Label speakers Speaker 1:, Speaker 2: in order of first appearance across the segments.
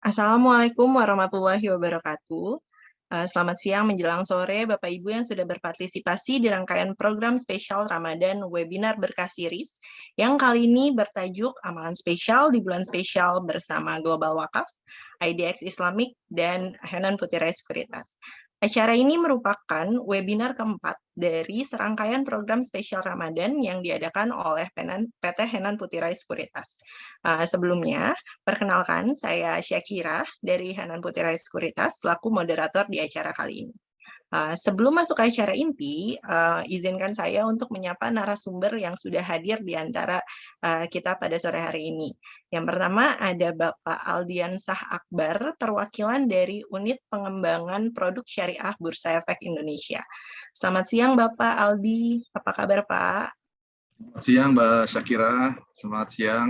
Speaker 1: Assalamualaikum warahmatullahi wabarakatuh. Selamat siang menjelang sore Bapak Ibu yang sudah berpartisipasi di rangkaian program spesial Ramadan Webinar Berkah Series yang kali ini bertajuk Amalan Spesial di Bulan Spesial bersama Global Wakaf, IDX Islamic, dan Henan Putira Sekuritas. Acara ini merupakan webinar keempat dari serangkaian program spesial Ramadan yang diadakan oleh PT Henan Putira Sekuritas. Sebelumnya, perkenalkan, saya Syakira dari Hanan Putira Sekuritas, selaku moderator di acara kali ini. Sebelum masuk ke acara inti, izinkan saya untuk menyapa narasumber yang sudah hadir di antara kita pada sore hari ini. Yang pertama ada Bapak Aldiansah Akbar, perwakilan dari Unit Pengembangan Produk Syariah Bursa Efek Indonesia. Selamat siang Bapak Aldi, apa kabar Pak?
Speaker 2: Selamat siang Mbak Syakira, selamat siang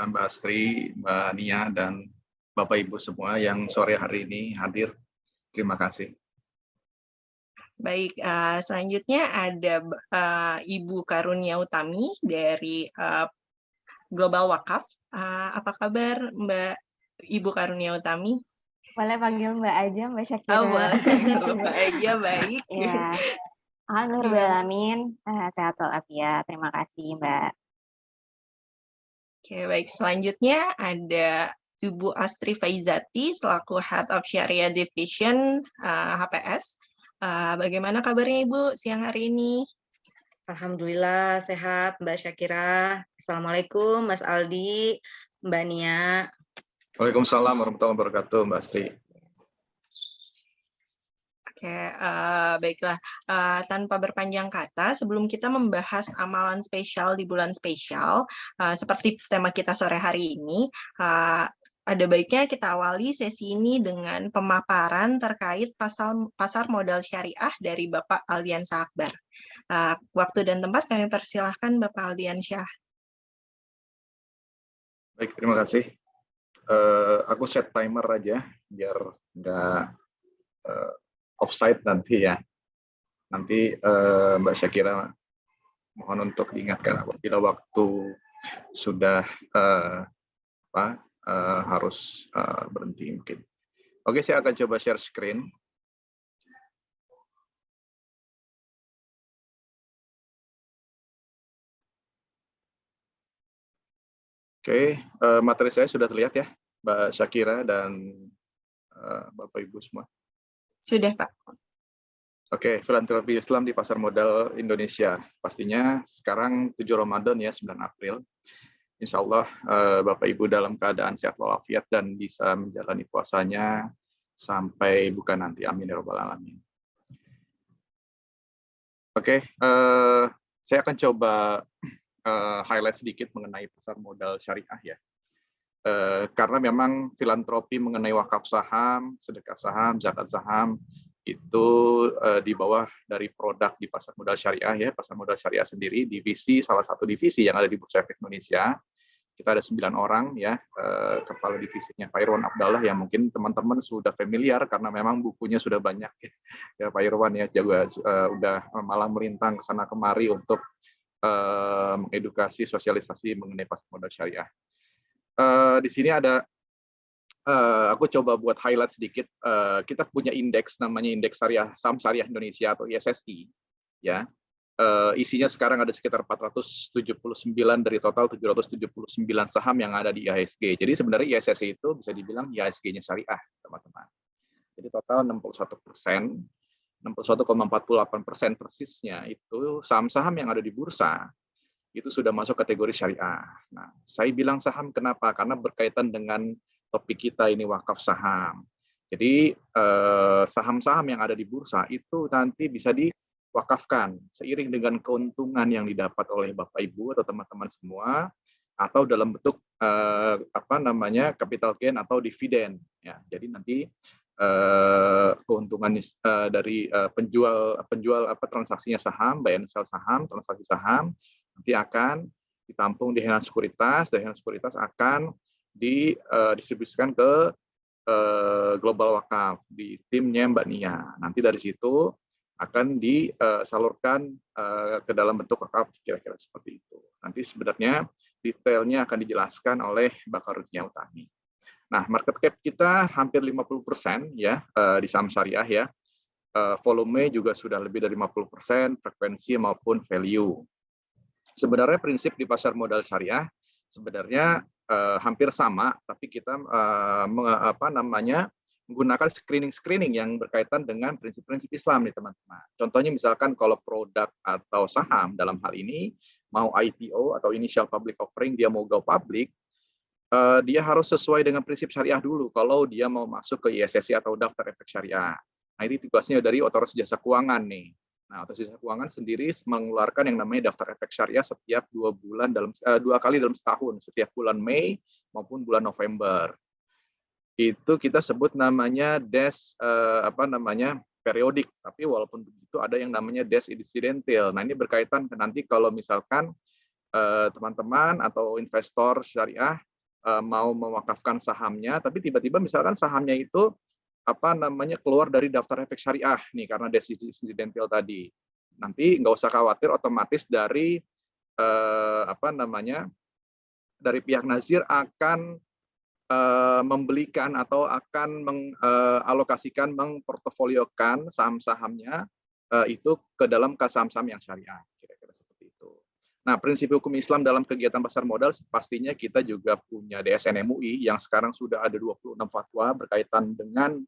Speaker 2: Mbak Astri, Mbak Nia, dan Bapak Ibu semua yang sore hari ini hadir. Terima kasih.
Speaker 1: Baik, selanjutnya ada Ibu Karunia Utami dari Global Wakaf. Apa kabar Mbak Ibu Karunia Utami?
Speaker 3: Boleh panggil Mbak aja, Mbak Syakira.
Speaker 1: Oh, boleh. Mbak aja, baik.
Speaker 3: Ya. Alhamdulillahirrahmanirrahim. Sehat walafiat. Terima kasih, Mbak.
Speaker 1: Oke, baik. Selanjutnya ada Ibu Astri Faizati selaku Head of Sharia Division HPS. Bagaimana kabarnya Ibu siang hari ini?
Speaker 4: Alhamdulillah sehat Mbak Syakira. Assalamualaikum Mas Aldi, Mbak Nia.
Speaker 2: Waalaikumsalam warahmatullahi wabarakatuh Mbak Astri.
Speaker 1: Oke, baiklah. Tanpa berpanjang kata, sebelum kita membahas amalan spesial di bulan spesial, seperti tema kita sore hari ini, ada baiknya kita awali sesi ini dengan pemaparan terkait pasar modal syariah dari Bapak Aldiansah Akbar. Waktu dan tempat kami persilahkan Bapak Aldiansyah.
Speaker 2: Baik, terima kasih. Aku set timer aja biar nggak offside nanti ya. Nanti Mbak Syakira mohon untuk diingatkan apabila waktu sudah harus berhenti mungkin. Oke, saya akan coba share screen. Oke, materi saya sudah terlihat ya, Mbak Syakira dan Bapak Ibu semua.
Speaker 1: Sudah, Pak.
Speaker 2: Oke, filantropi Islam di pasar modal Indonesia. Pastinya sekarang 7 Ramadan ya, 9 April. Insya Allah Bapak Ibu dalam keadaan sehat walafiat dan bisa menjalani puasanya sampai buka nanti. Amin ya rabbal alamin. Oke, saya akan coba highlight sedikit mengenai pasar modal syariah ya. Karena memang filantropi mengenai wakaf saham, sedekah saham, zakat saham itu di bawah dari produk di pasar modal syariah ya. Pasar modal syariah sendiri salah satu divisi yang ada di Bursa Efek Indonesia. Kita ada 9 orang ya, kepala divisinya Pak Irwan Abdallah yang mungkin teman-teman sudah familiar karena memang bukunya sudah banyak ya Pak Irwan ya, juga udah malah melintang ke sana kemari untuk mengedukasi sosialisasi mengenai pasar modal syariah. Di sini ada aku coba buat highlight sedikit. Kita punya indeks namanya Indeks Saham Syariah Indonesia atau ISSI ya. Isinya sekarang ada sekitar 479 dari total 779 saham yang ada di IHSG. Jadi sebenarnya ISSI itu bisa dibilang IHSG-nya syariah, teman-teman. Jadi total 61%, 61,48% persisnya itu saham-saham yang ada di bursa itu sudah masuk kategori syariah. Nah, saya bilang saham kenapa? Karena berkaitan dengan topik kita ini wakaf saham. Jadi saham-saham yang ada di bursa itu nanti bisa diwakafkan seiring dengan keuntungan yang didapat oleh Bapak Ibu atau teman-teman semua, atau dalam bentuk capital gain atau dividen. Ya, jadi nanti keuntungan dari penjual transaksinya saham, buy and sell saham, transaksi saham nanti akan ditampung di Henan Sekuritas, dan Henan Sekuritas akan didistribusikan ke Global Wakaf di timnya Mbak Nia. Nanti dari situ akan disalurkan ke dalam bentuk wakaf kira-kira seperti itu. Nanti sebenarnya detailnya akan dijelaskan oleh Mbak Karunia Utami. Nah, market cap kita hampir 50% ya di saham syariah ya. Volume juga sudah lebih dari 50%, frekuensi maupun value. Sebenarnya prinsip di pasar modal syariah sebenarnya hampir sama, tapi kita menggunakan screening yang berkaitan dengan prinsip-prinsip Islam nih teman-teman. Contohnya misalkan kalau produk atau saham dalam hal ini mau IPO atau initial public offering, dia mau go public, dia harus sesuai dengan prinsip syariah dulu kalau dia mau masuk ke ISSI atau daftar efek syariah. Nah, ini tugasnya dari Otoritas Jasa Keuangan nih. Nah, Otoritas Jasa Keuangan sendiri mengeluarkan yang namanya daftar efek syariah setiap 2 kali dalam setahun, setiap bulan Mei maupun bulan November. Itu kita sebut namanya DES periodik, tapi walaupun begitu ada yang namanya DES incidental. Nah, ini berkaitan nanti kalau misalkan teman-teman atau investor syariah mau mewakafkan sahamnya, tapi tiba-tiba misalkan sahamnya itu keluar dari daftar efek syariah nih karena DES incidental tadi. Nanti nggak usah khawatir, otomatis dari dari pihak nazir akan membelikan atau akan mengalokasikan, mengportofoliokan saham-sahamnya itu ke dalam saham-saham yang syariah, kira-kira seperti itu. Nah, prinsip hukum Islam dalam kegiatan pasar modal pastinya kita juga punya DSN MUI yang sekarang sudah ada 26 fatwa berkaitan dengan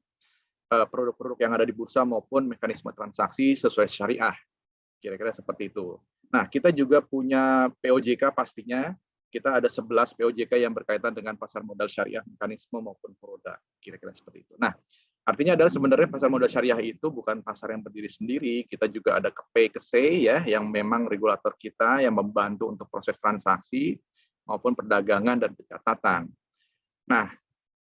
Speaker 2: produk-produk yang ada di bursa maupun mekanisme transaksi sesuai syariah, kira-kira seperti itu. Nah, kita juga punya POJK pastinya. Kita ada 11 POJK yang berkaitan dengan pasar modal syariah, mekanisme maupun produk, kira-kira seperti itu. Nah, artinya adalah sebenarnya pasar modal syariah itu bukan pasar yang berdiri sendiri. Kita juga ada KPKC ya, yang memang regulator kita yang membantu untuk proses transaksi maupun perdagangan dan pencatatan. Nah,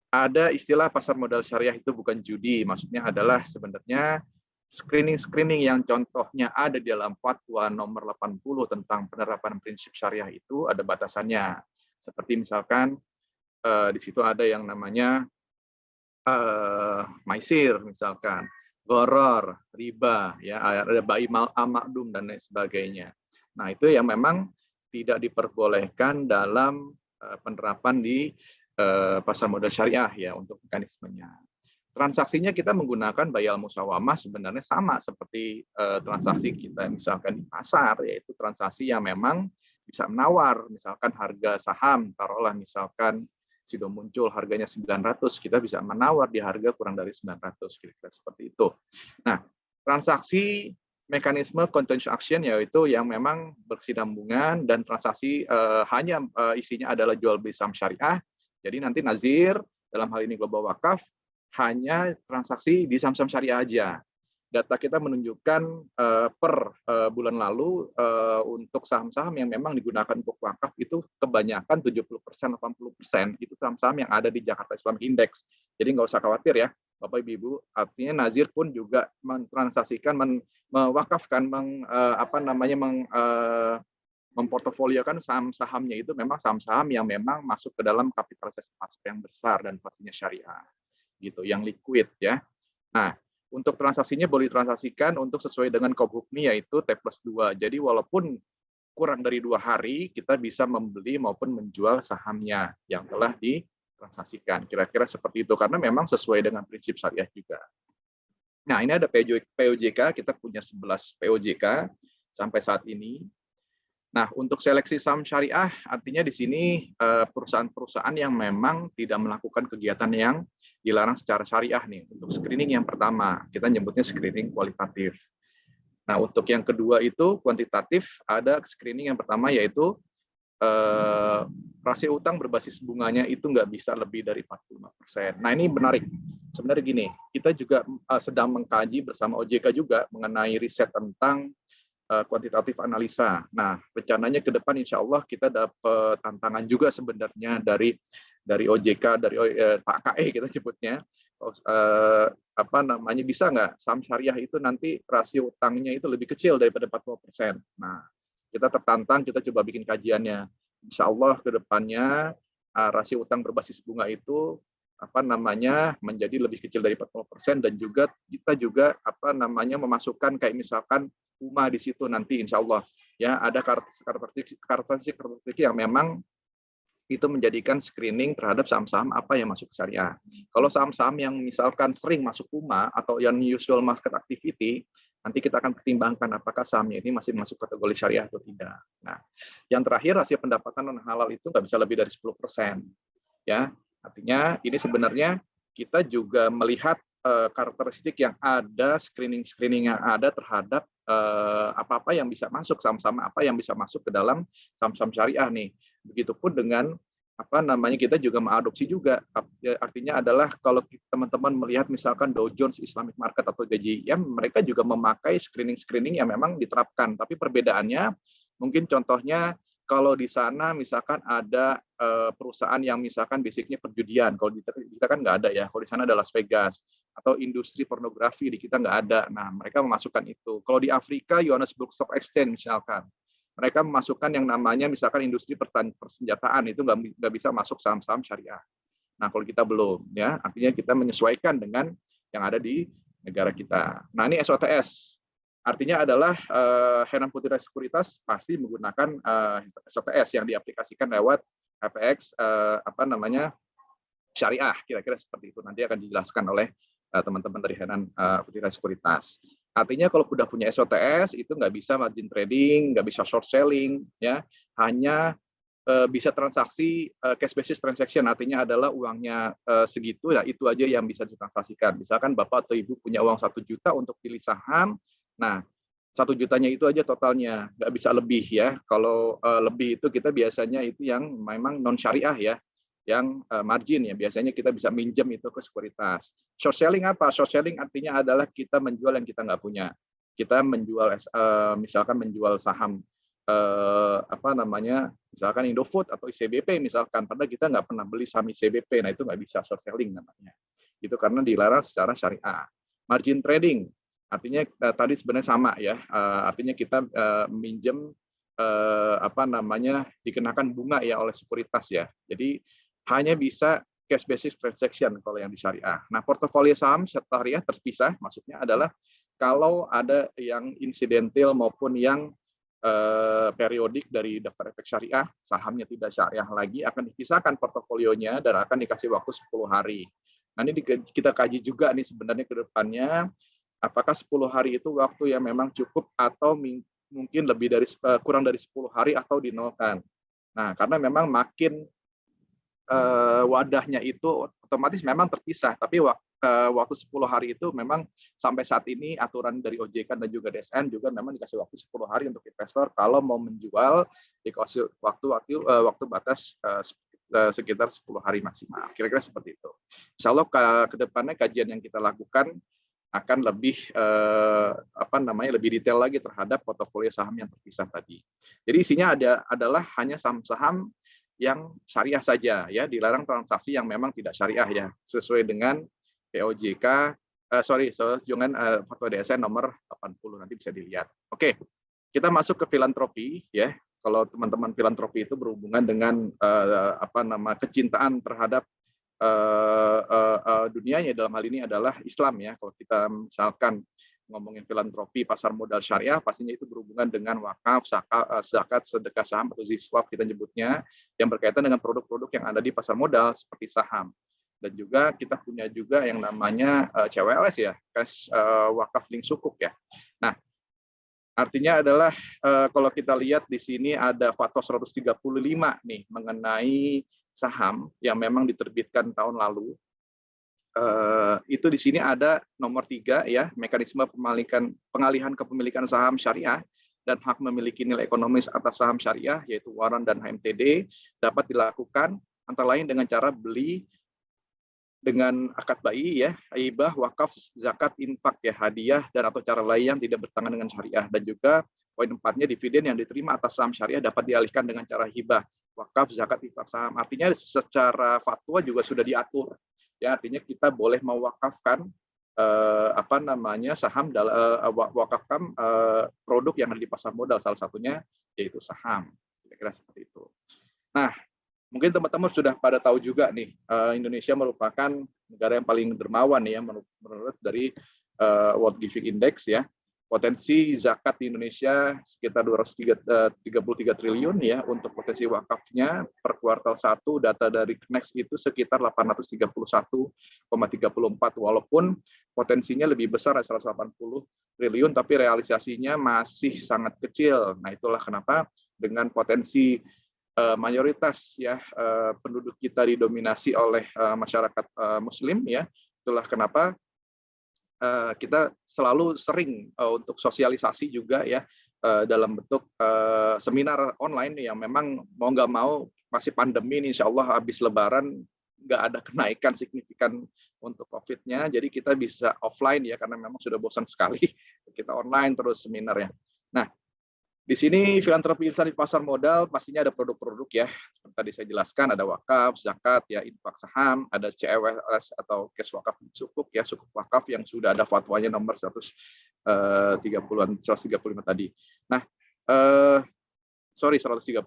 Speaker 2: ada istilah pasar modal syariah itu bukan judi, maksudnya adalah sebenarnya screening yang contohnya ada di dalam fatwa nomor 80 tentang penerapan prinsip syariah itu ada batasannya. Seperti misalkan di situ ada yang namanya maisir misalkan, goror, riba, ya ada bai ma'dum dan lain sebagainya. Nah, itu yang memang tidak diperbolehkan dalam penerapan di pasar modal syariah ya untuk mekanismenya. Transaksinya kita menggunakan bayal musawamah sebenarnya sama seperti transaksi kita misalkan di pasar, yaitu transaksi yang memang bisa menawar, misalkan harga saham, taruhlah misalkan Sido muncul harganya 900, kita bisa menawar di harga kurang dari 900, kira-kira seperti itu. Nah, transaksi mekanisme contentious action yaitu yang memang berkesinambungan dan transaksi hanya isinya adalah jual beli saham syariah. Jadi nanti nazir dalam hal ini global wakaf hanya transaksi di saham-saham syariah aja. Data kita menunjukkan per bulan lalu untuk saham-saham yang memang digunakan untuk wakaf itu kebanyakan 70%, 80% itu saham-saham yang ada di Jakarta Islamic Index. Jadi nggak usah khawatir ya, Bapak Ibu. Artinya nazir pun juga mentransaksikan, mewakafkan, memportofoliokan saham-sahamnya itu memang saham-saham yang memang masuk ke dalam kapitalisasi pasar yang besar dan pastinya syariah, gitu, yang liquid ya. Nah, untuk transaksinya boleh transaksikan untuk sesuai dengan KOB Hukmi yaitu T+2. Jadi walaupun kurang dari 2 hari kita bisa membeli maupun menjual sahamnya yang telah ditransaksikan. Kira-kira seperti itu karena memang sesuai dengan prinsip syariah juga. Nah, ini ada POJK, kita punya 11 POJK sampai saat ini. Nah, untuk seleksi saham syariah artinya di sini perusahaan-perusahaan yang memang tidak melakukan kegiatan yang dilarang secara syariah nih. Untuk screening yang pertama, kita nyebutnya screening kualitatif. Nah, untuk yang kedua itu kuantitatif, ada screening yang pertama yaitu rasio utang berbasis bunganya itu nggak bisa lebih dari 45%. Nah, ini menarik. Sebenarnya gini, kita juga sedang mengkaji bersama OJK juga mengenai riset tentang kuantitatif analisa. Nah, rencananya ke depan insya Allah kita dapat tantangan juga sebenarnya dari OJK, dari Pak KE kita sebutnya, bisa nggak saham syariah itu nanti rasio utangnya itu lebih kecil daripada 40%. Nah, kita tertantang, kita coba bikin kajiannya. Insya Allah ke depannya rasio utang berbasis bunga itu menjadi lebih kecil dari 40% dan juga kita juga memasukkan kayak misalkan UMA di situ nanti insya Allah ya ada karakteristik yang memang itu menjadikan screening terhadap saham-saham apa yang masuk ke syariah. Kalau saham-saham yang misalkan sering masuk UMA atau yang usual market activity, nanti kita akan pertimbangkan apakah sahamnya ini masih masuk kategori syariah atau tidak. Nah, yang terakhir rasio pendapatan non halal itu nggak bisa lebih dari 10%. Ya, artinya ini sebenarnya kita juga melihat karakteristik yang ada, screening yang ada terhadap apa-apa yang bisa masuk, saham-saham apa yang bisa masuk ke dalam saham-saham syariah nih. Begitupun dengan kita juga mengadopsi juga. Artinya adalah kalau teman-teman melihat misalkan Dow Jones Islamic Market atau DJIM, mereka juga memakai screening yang memang diterapkan. Tapi perbedaannya mungkin contohnya kalau di sana misalkan ada perusahaan yang misalkan basicnya perjudian, kalau di kita kan nggak ada ya. Kalau di sana ada Las Vegas atau industri pornografi, di kita nggak ada. Nah, mereka memasukkan itu. Kalau di Afrika, Johannesburg Stock Exchange misalkan, mereka memasukkan yang namanya misalkan industri persenjataan, itu nggak bisa masuk saham-saham syariah. Nah, kalau kita belum, ya artinya kita menyesuaikan dengan yang ada di negara kita. Nah, ini SOTS. Artinya adalah Heran Putira Sekuritas pasti menggunakan SOTS yang diaplikasikan lewat FX syariah, kira-kira seperti itu. Nanti akan dijelaskan oleh teman-teman dari Heran Putira Sekuritas. Artinya kalau sudah punya SOTS itu nggak bisa margin trading, nggak bisa short selling, ya hanya bisa transaksi cash basis transaction, artinya adalah uangnya segitu, ya itu aja yang bisa ditransaksikan. Misalkan Bapak atau Ibu punya uang 1 juta untuk pilih saham, nah 1 jutanya itu aja totalnya, nggak bisa lebih ya. Kalau lebih itu kita biasanya itu yang memang non syariah ya, yang margin ya, biasanya kita bisa minjem itu ke sekuritas. Short selling apa? Short selling artinya adalah kita menjual yang kita nggak punya. Kita menjual misalkan menjual saham misalkan Indofood atau ICBP misalkan, padahal kita nggak pernah beli saham ICBP, nah itu nggak bisa short selling namanya. Itu karena dilarang secara syariah. Margin trading artinya tadi sebenarnya sama ya, artinya kita minjem dikenakan bunga ya oleh sekuritas ya. Jadi hanya bisa cash basis transaction kalau yang di syariah. Nah, portofolio saham syariah terpisah, maksudnya adalah kalau ada yang insidental maupun yang periodik dari daftar efek syariah, sahamnya tidak syariah lagi, akan dipisahkan portofolionya dan akan dikasih waktu 10 hari. Nah, ini kita kaji juga nih sebenarnya ke depannya, apakah 10 hari itu waktu yang memang cukup atau mungkin lebih dari kurang dari 10 hari atau dinolkan. Nah, karena memang makin wadahnya itu otomatis memang terpisah, tapi waktu 10 hari itu memang sampai saat ini aturan dari OJK dan juga DSN juga memang dikasih waktu 10 hari untuk investor kalau mau menjual, dikasih waktu batas sekitar 10 hari maksimal. Kira-kira seperti itu. Insya Allah ke depannya kajian yang kita lakukan akan lebih lebih detail lagi terhadap portofolio saham yang terpisah tadi. Jadi isinya adalah hanya saham-saham yang syariah saja ya, dilarang transaksi yang memang tidak syariah ya, sesuai dengan POJK dengan Fatwa DSN nomor 80, nanti bisa dilihat. Oke, kita masuk ke filantropi ya. Kalau teman-teman filantropi itu berhubungan dengan kecintaan terhadap dunianya, dalam hal ini adalah Islam ya. Kalau kita misalkan ngomongin filantropi pasar modal syariah, pastinya itu berhubungan dengan wakaf, zakat, sedekah saham atau ziswap kita nyebutnya, yang berkaitan dengan produk-produk yang ada di pasar modal seperti saham. Dan juga kita punya juga yang namanya CWLS ya, cash wakaf link sukuk ya. Nah, artinya adalah kalau kita lihat di sini ada Fatwa 135 nih mengenai saham yang memang diterbitkan tahun lalu. Itu di sini ada nomor 3 ya, mekanisme pengalihan kepemilikan saham syariah dan hak memiliki nilai ekonomis atas saham syariah yaitu waran dan HMTD dapat dilakukan antara lain dengan cara beli dengan akad bayi ya, hibah, wakaf, zakat, infak ya, hadiah dan atau cara lain yang tidak bertentangan dengan syariah. Dan juga poin 4-nya dividen yang diterima atas saham syariah dapat dialihkan dengan cara hibah, wakaf, zakat, infak, saham. Artinya secara fatwa juga sudah diatur. Ya, artinya kita boleh mewakafkan saham wakafkan produk yang ada di pasar modal, salah satunya yaitu saham. Kira-kira seperti itu. Nah, mungkin teman-teman sudah pada tahu juga nih, Indonesia merupakan negara yang paling dermawan ya menurut dari World Giving Index ya. Potensi zakat di Indonesia sekitar 233 triliun ya untuk potensi wakafnya per kuartal 1 data dari Knex itu sekitar 831,34 walaupun potensinya lebih besar 180 triliun tapi realisasinya masih sangat kecil. Nah, itulah kenapa dengan potensi mayoritas ya penduduk kita didominasi oleh masyarakat muslim ya, itulah kenapa kita selalu sering untuk sosialisasi juga ya dalam bentuk seminar online yang memang mau nggak mau masih pandemi ini insya Allah habis Lebaran nggak ada kenaikan signifikan untuk COVID-nya, jadi kita bisa offline ya karena memang sudah bosan sekali kita online terus seminarnya. Nah, di sini filantropi insan di pasar modal pastinya ada produk-produk ya. Seperti tadi saya jelaskan ada wakaf, zakat ya, infak saham, ada CWS atau cash wakaf sukuk ya, sukuk wakaf yang sudah ada fatwanya nomor 135 tadi. Nah, 131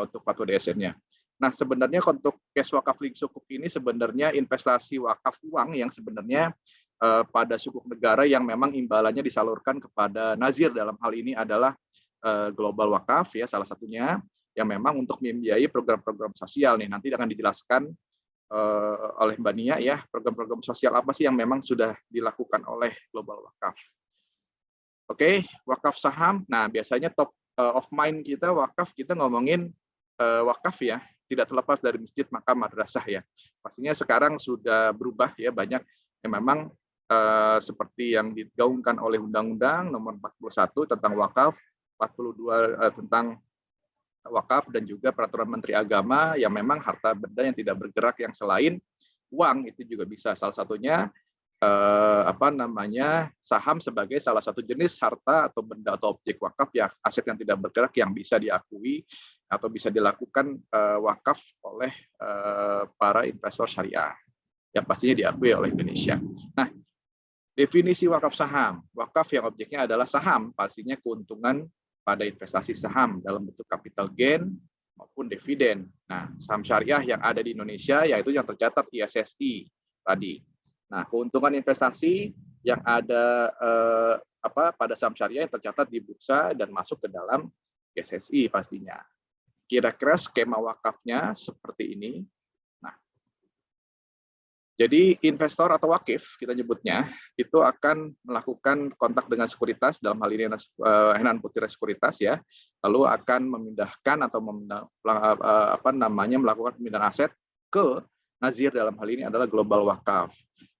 Speaker 2: untuk fatwa DSN-nya. Nah, sebenarnya untuk cash wakaf link sukuk ini sebenarnya investasi wakaf uang yang sebenarnya pada sukuk negara yang memang imbalannya disalurkan kepada nazir, dalam hal ini adalah Global Wakaf ya salah satunya, yang memang untuk membiayai program-program sosial nih. Nanti akan dijelaskan oleh Mbak Nia ya, program-program sosial apa sih yang memang sudah dilakukan oleh Global Wakaf. Oke, wakaf saham. Nah, biasanya top of mind kita wakaf, kita ngomongin wakaf ya, tidak terlepas dari masjid, makam, madrasah ya. Pastinya sekarang sudah berubah ya, banyak yang memang seperti yang digaungkan oleh Undang-Undang Nomor 41 tentang wakaf, 42 tentang wakaf, dan juga Peraturan Menteri Agama yang memang harta benda yang tidak bergerak yang selain uang itu juga bisa. Salah satunya saham sebagai salah satu jenis harta atau benda atau objek wakaf ya, aset yang tidak bergerak yang bisa diakui atau bisa dilakukan wakaf oleh para investor syariah yang pastinya diakui oleh Indonesia. Nah, definisi wakaf saham. Wakaf yang objeknya adalah saham, pastinya keuntungan pada investasi saham dalam bentuk capital gain maupun dividen. Nah, saham syariah yang ada di Indonesia yaitu yang tercatat ISSI tadi. Nah, keuntungan investasi yang ada pada saham syariah yang tercatat di bursa dan masuk ke dalam ISSI pastinya. Kira-kira skema wakafnya seperti ini. Jadi investor atau wakif kita nyebutnya itu akan melakukan kontak dengan sekuritas, dalam hal ini Henan Putira Sekuritas ya, lalu akan memindahkan atau melakukan pemindahan aset ke nazir, dalam hal ini adalah Global Wakaf.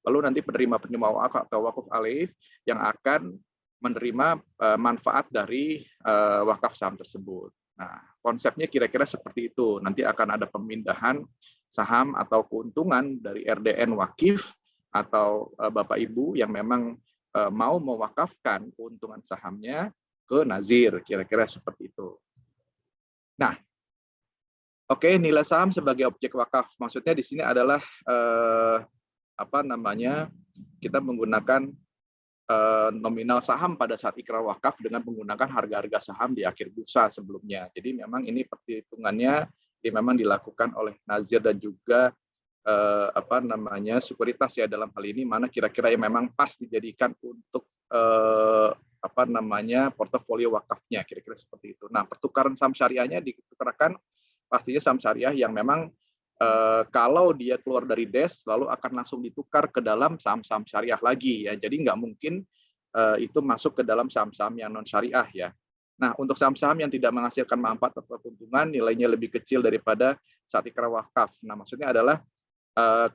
Speaker 2: Lalu nanti penerima wakaf atau wakuf alif yang akan menerima manfaat dari wakaf saham tersebut. Nah, konsepnya kira-kira seperti itu. Nanti akan ada pemindahan saham atau keuntungan dari RDN wakif atau Bapak Ibu yang memang mau mewakafkan keuntungan sahamnya ke nazir, kira-kira seperti itu. Nah, oke, nilai saham sebagai objek wakaf, maksudnya di sini adalah kita menggunakan nominal saham pada saat ikrar wakaf dengan menggunakan harga-harga saham di akhir bursa sebelumnya. Jadi memang ini perhitungannya memang dilakukan oleh nazir dan juga sekuritas ya, dalam hal ini mana kira-kira yang memang pas dijadikan untuk portofolio wakafnya, kira-kira seperti itu. Nah, pertukaran saham syariahnya ditukarkan pastinya saham syariah yang memang kalau dia keluar dari DES lalu akan langsung ditukar ke dalam saham-saham syariah lagi ya. Jadi nggak mungkin itu masuk ke dalam saham-saham yang non syariah ya. Nah, untuk saham-saham yang tidak menghasilkan manfaat atau keuntungan, nilainya lebih kecil daripada saat ikrar wakaf. Nah, maksudnya adalah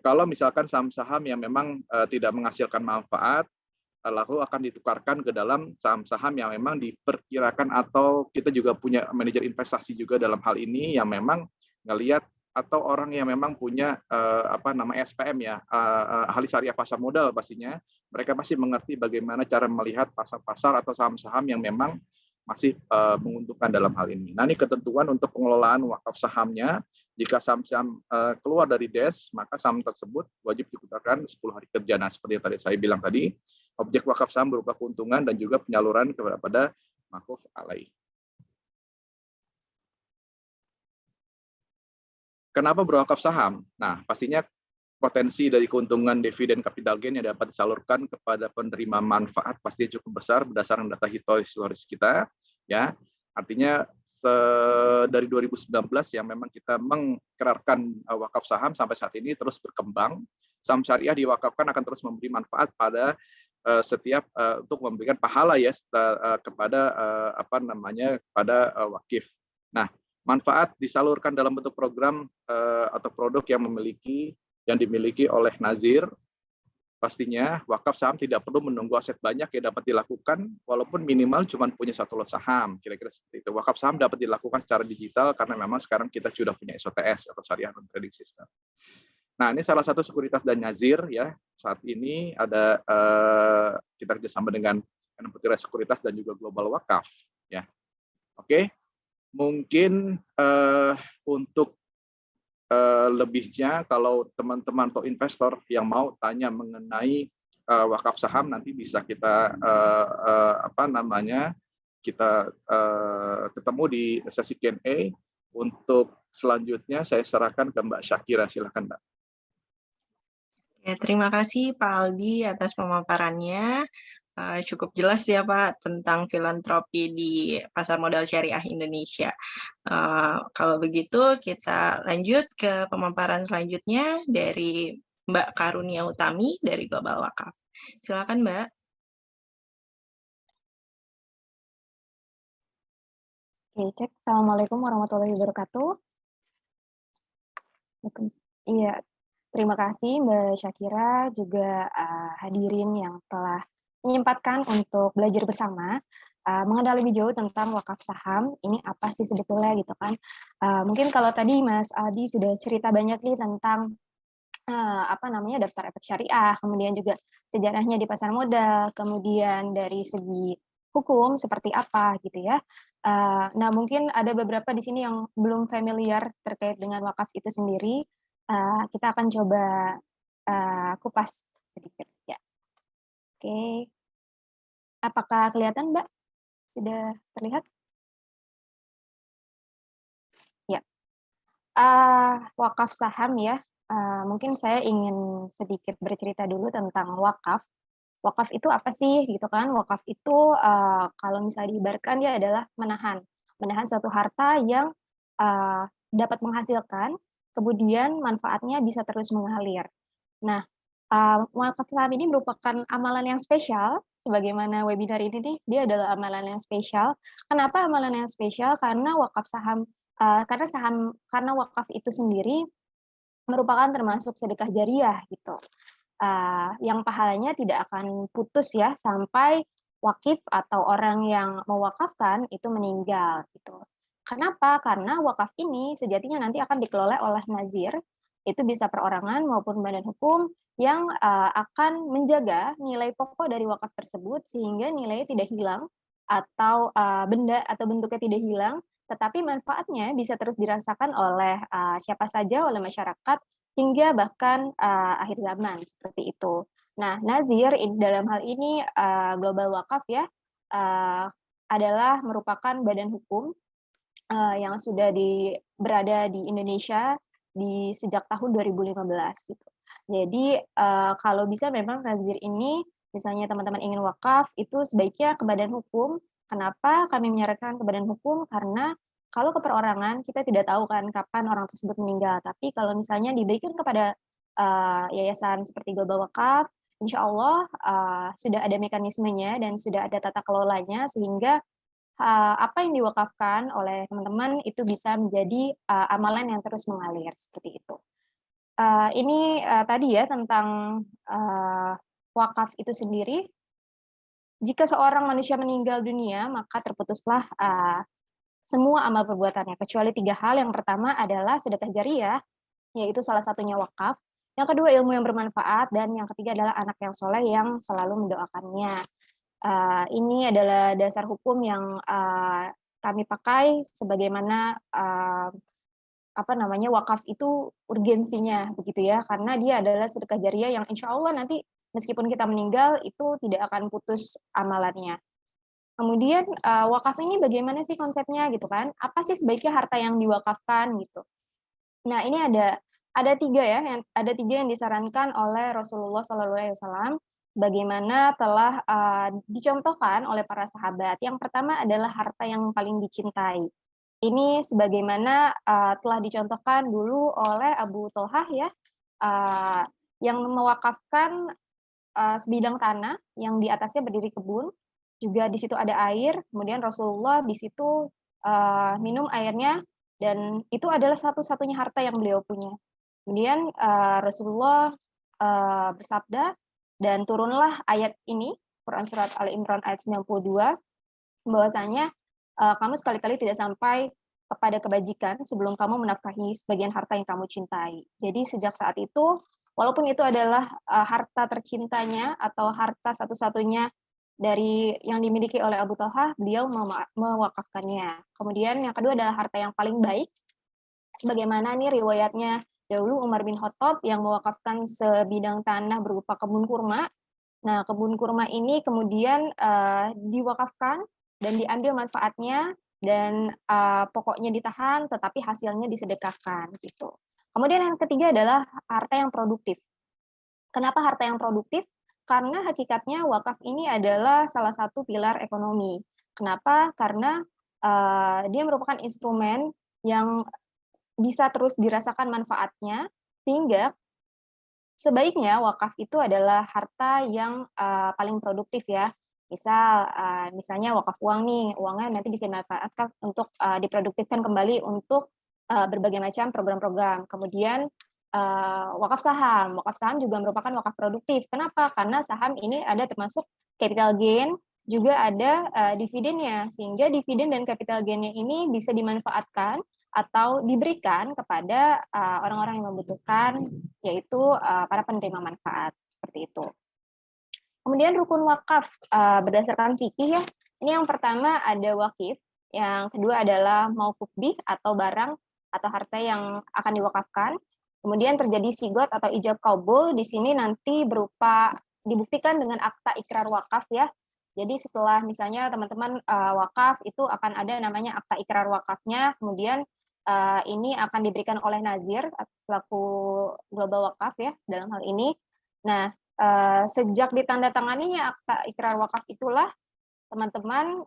Speaker 2: kalau misalkan saham-saham yang memang tidak menghasilkan manfaat, lalu akan ditukarkan ke dalam saham-saham yang memang diperkirakan, atau kita juga punya manajer investasi juga dalam hal ini yang memang ngelihat, atau orang yang memang punya SPM ya, ahli syariah pasar modal pastinya, mereka pasti mengerti bagaimana cara melihat pasar-pasar atau saham-saham yang memang masih menguntungkan dalam hal ini. Nah, ini ketentuan untuk pengelolaan wakaf sahamnya. Jika saham-saham keluar dari DES, maka saham tersebut wajib ditukarkan 10 hari kerja. Nah, seperti yang tadi saya bilang tadi, objek wakaf saham berupa keuntungan dan juga penyaluran kepada makuf alaih. Kenapa berwakaf saham? Nah, pastinya potensi dari keuntungan dividen capital gain yang dapat disalurkan kepada penerima manfaat pasti cukup besar berdasarkan data historis kita, ya. Artinya dari 2019 yang memang kita mengkerarkan wakaf saham sampai saat ini terus berkembang. Saham syariah diwakafkan akan terus memberi manfaat pada setiap untuk memberikan pahala ya kepada kepada wakif. Nah, manfaat disalurkan dalam bentuk program atau produk yang dimiliki oleh nazir. Pastinya wakaf saham tidak perlu menunggu aset banyak yang dapat dilakukan, walaupun minimal cuma punya satu lot saham, kira-kira seperti itu. Wakaf saham dapat dilakukan secara digital karena memang sekarang kita sudah punya SOTS atau Syariah Non Trading System. Nah, ini salah satu sekuritas dan nazir ya. Saat ini ada kita kerjasama dengan Putira Sekuritas dan juga Global Wakaf ya. Oke, mungkin untuk lebihnya kalau teman-teman atau investor yang mau tanya mengenai wakaf saham nanti bisa kita kita ketemu di sesi Q&A. Untuk selanjutnya saya serahkan ke Mbak Syakira, silakan Mbak.
Speaker 1: Ya, terima kasih Pak Aldi atas pemaparannya. Cukup jelas ya Pak tentang filantropi di pasar modal syariah Indonesia. Kalau begitu kita lanjut ke pemaparan selanjutnya dari Mbak Karunia Utami dari Global Wakaf. Silakan Mbak.
Speaker 3: Oke, cek. Assalamualaikum warahmatullahi wabarakatuh. Iya, terima kasih Mbak Syakira, juga hadirin yang telah menyempatkan untuk belajar bersama mengenal lebih jauh tentang wakaf saham. Ini apa sih sebetulnya gitu kan? Mungkin kalau tadi Mas Aldi sudah cerita banyak nih tentang daftar efek syariah, kemudian juga sejarahnya di pasar modal, kemudian dari segi hukum seperti apa gitu ya. Nah, mungkin ada beberapa di sini yang belum familiar terkait dengan wakaf itu sendiri. Kita akan coba kupas sedikit ya. Oke. Apakah kelihatan, Mbak? Sudah terlihat? Ya. Wakaf saham ya. Mungkin saya ingin sedikit bercerita dulu tentang wakaf. Wakaf itu apa sih gitu kan? Wakaf itu kalau misalnya diibaratkan dia adalah menahan suatu harta yang dapat menghasilkan, kemudian manfaatnya bisa terus mengalir. Nah, wakaf saham ini merupakan amalan yang spesial, sebagaimana webinar ini nih, dia adalah amalan yang spesial. Kenapa amalan yang spesial? Karena wakaf saham, karena wakaf itu sendiri merupakan termasuk sedekah jariah gitu. Yang pahalanya tidak akan putus ya sampai wakif atau orang yang mewakafkan itu meninggal gitu. Kenapa? Karena wakaf ini sejatinya nanti akan dikelola oleh nazir, itu bisa perorangan maupun badan hukum yang akan menjaga nilai pokok dari wakaf tersebut sehingga nilainya tidak hilang atau benda atau bentuknya tidak hilang, tetapi manfaatnya bisa terus dirasakan oleh siapa saja, oleh masyarakat hingga bahkan akhir zaman seperti itu. Nah, nazir dalam hal ini Global Wakaf ya adalah merupakan badan hukum yang sudah berada di Indonesia sejak tahun 2015 gitu. Jadi kalau bisa memang nazir ini misalnya teman-teman ingin wakaf itu sebaiknya ke badan hukum. Kenapa kami menyarankan ke badan hukum? Karena kalau ke perorangan kita tidak tahu kan kapan orang tersebut meninggal. Tapi kalau misalnya diberikan kepada yayasan seperti Global Wakaf, insya Allah sudah ada mekanismenya dan sudah ada tata kelolanya sehingga apa yang diwakafkan oleh teman-teman itu bisa menjadi amalan yang terus mengalir seperti itu. Ini tadi ya tentang wakaf itu sendiri. Jika seorang manusia meninggal dunia, maka terputuslah semua amal perbuatannya, kecuali 3 hal. Yang pertama adalah sedekah jariah, yaitu salah satunya wakaf. Yang kedua, ilmu yang bermanfaat. Dan yang ketiga adalah anak yang soleh yang selalu mendoakannya. Ini adalah dasar hukum yang kami pakai sebagaimana wakaf itu urgensinya begitu ya, karena dia adalah sedekah jariah yang insya Allah nanti meskipun kita meninggal itu tidak akan putus amalannya. Kemudian wakaf ini bagaimana sih konsepnya gitu kan? Apa sih sebaiknya harta yang diwakafkan gitu? Nah, ini ada ada tiga yang disarankan oleh Rasulullah SAW, bagaimana telah dicontohkan oleh para sahabat. Yang pertama adalah harta yang paling dicintai. Ini sebagaimana telah dicontohkan dulu oleh Abu Thalhah ya, yang mewakafkan sebidang tanah yang di atasnya berdiri kebun, juga di situ ada air, kemudian Rasulullah di situ minum airnya, dan itu adalah satu-satunya harta yang beliau punya. Kemudian Rasulullah bersabda, dan turunlah ayat ini, Quran Surat Ali Imran ayat 92, bahwasanya kamu sekali-kali tidak sampai kepada kebajikan sebelum kamu menafkahi sebagian harta yang kamu cintai. Jadi sejak saat itu, walaupun itu adalah harta tercintanya atau harta satu-satunya dari yang dimiliki oleh Abu Thalhah, beliau mewakafkannya. Kemudian yang kedua adalah harta yang paling baik, sebagaimana nih riwayatnya dahulu Umar bin Khattab yang mewakafkan sebidang tanah berupa kebun kurma. Nah, kebun kurma ini kemudian diwakafkan dan diambil manfaatnya, dan pokoknya ditahan, tetapi hasilnya disedekahkan gitu. Kemudian yang ketiga adalah harta yang produktif. Kenapa harta yang produktif? Karena hakikatnya wakaf ini adalah salah satu pilar ekonomi. Kenapa? Karena dia merupakan instrumen yang bisa terus dirasakan manfaatnya, sehingga sebaiknya wakaf itu adalah harta yang paling produktif ya. Misalnya wakaf uang nih, uangnya nanti bisa dimanfaatkan untuk diproduktifkan kembali untuk berbagai macam program-program. Kemudian wakaf saham juga merupakan wakaf produktif. Kenapa? Karena saham ini ada termasuk capital gain, juga ada dividennya, sehingga dividen dan capital gain-nya ini bisa dimanfaatkan atau diberikan kepada orang-orang yang membutuhkan, yaitu para penerima manfaat, seperti itu. Kemudian rukun wakaf berdasarkan fikih ya. Ini yang pertama ada wakif, yang kedua adalah mauquf bih atau barang atau harta yang akan diwakafkan. Kemudian terjadi sigot atau ijab kabul, di sini nanti berupa dibuktikan dengan akta ikrar wakaf ya. Jadi setelah misalnya teman-teman wakaf, itu akan ada namanya akta ikrar wakafnya, kemudian ini akan diberikan oleh nazir selaku global wakaf ya dalam hal ini. Nah, sejak ditandatanganinya akta ikrar wakaf itulah teman-teman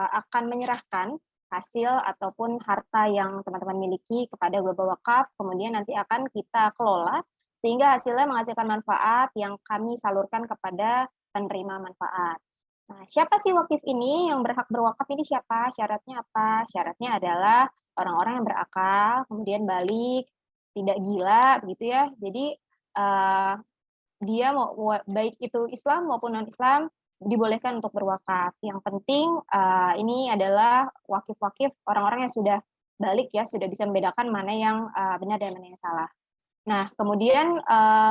Speaker 3: akan menyerahkan hasil ataupun harta yang teman-teman miliki kepada global wakaf, kemudian nanti akan kita kelola sehingga hasilnya menghasilkan manfaat yang kami salurkan kepada penerima manfaat. Nah, siapa sih wakif ini? Yang berhak berwakaf ini siapa? Syaratnya apa? Syaratnya adalah orang-orang yang berakal, kemudian balik, tidak gila, begitu ya. Jadi dia mau baik itu Islam maupun non-Islam dibolehkan untuk berwakaf. Yang penting ini adalah wakif-wakif orang-orang yang sudah balik ya, sudah bisa membedakan mana yang benar dan mana yang salah. Nah, kemudian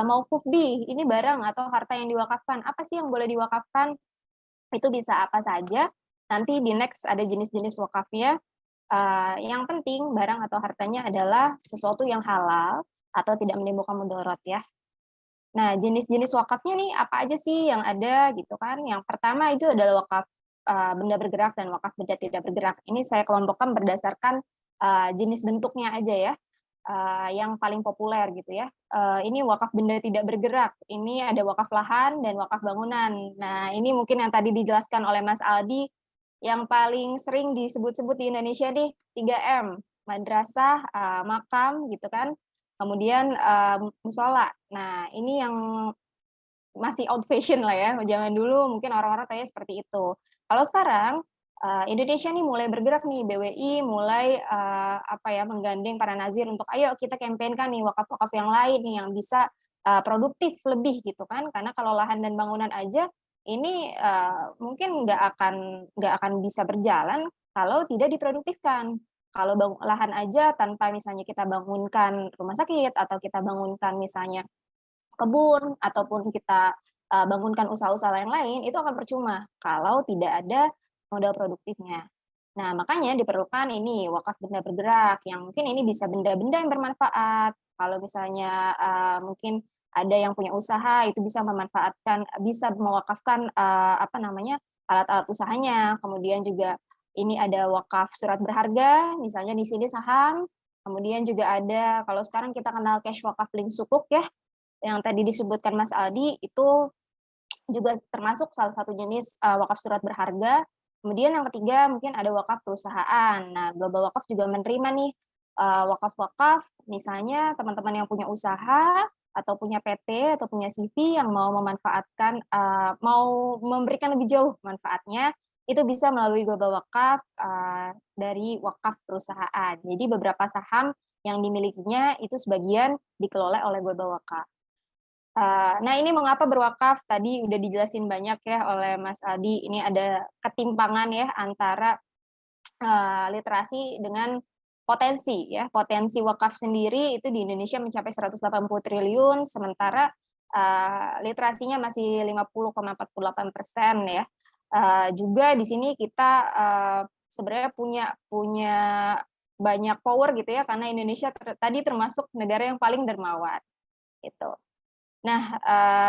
Speaker 3: mauquf bih, ini barang atau harta yang diwakafkan. Apa sih yang boleh diwakafkan? Itu bisa apa saja. Nanti di next ada jenis-jenis wakafnya. Yang penting barang atau hartanya adalah sesuatu yang halal atau tidak menimbulkan mudarat ya. Nah, jenis-jenis wakafnya nih apa aja sih yang ada gitu kan? Yang pertama itu adalah wakaf benda bergerak dan wakaf benda tidak bergerak. Ini saya kelompokkan berdasarkan jenis bentuknya aja ya. Yang paling populer gitu ya. Ini wakaf benda tidak bergerak. Ini ada wakaf lahan dan wakaf bangunan. Nah, ini mungkin yang tadi dijelaskan oleh Mas Aldi, yang paling sering disebut-sebut di Indonesia nih 3M, madrasah, makam gitu kan, kemudian musola. Nah, ini yang masih old fashion lah ya, zaman dulu mungkin orang-orang tanya seperti itu. Kalau sekarang Indonesia nih mulai bergerak nih, BWI mulai menggandeng para nazir untuk ayo kita kampanyekan nih wakaf-wakaf yang lain nih yang bisa produktif lebih gitu kan, karena kalau lahan dan bangunan aja ini mungkin nggak akan bisa berjalan kalau tidak diproduktifkan. Kalau lahan aja tanpa misalnya kita bangunkan rumah sakit atau kita bangunkan misalnya kebun ataupun kita bangunkan usaha-usaha lain-lain, itu akan percuma kalau tidak ada modal produktifnya. Nah, makanya diperlukan ini wakaf benda bergerak yang mungkin ini bisa benda-benda yang bermanfaat. Kalau misalnya mungkin ada yang punya usaha itu bisa memanfaatkan, bisa mewakafkan alat-alat usahanya. Kemudian juga ini ada wakaf surat berharga, misalnya di sini saham, Kemudian juga ada, kalau sekarang kita kenal cash wakaf link sukuk ya, yang tadi disebutkan Mas Aldi, itu juga termasuk salah satu jenis wakaf surat berharga. Kemudian yang ketiga mungkin ada wakaf perusahaan. Nah, Global Wakaf juga menerima nih wakaf-wakaf, misalnya teman-teman yang punya usaha atau punya PT atau punya CV yang mau memanfaatkan, mau memberikan lebih jauh manfaatnya, itu bisa melalui Global Wakaf dari wakaf perusahaan. Jadi beberapa saham yang dimilikinya itu sebagian dikelola oleh Global Wakaf. Nah, ini mengapa berwakaf, tadi udah dijelasin banyak ya oleh Mas Aldi, ini ada ketimpangan ya antara literasi dengan potensi ya. Potensi wakaf sendiri itu di Indonesia mencapai 180 triliun, sementara literasinya masih 50,48% ya. Juga di sini kita sebenarnya punya banyak power gitu ya, karena Indonesia tadi termasuk negara yang paling dermawan gitu. Nah,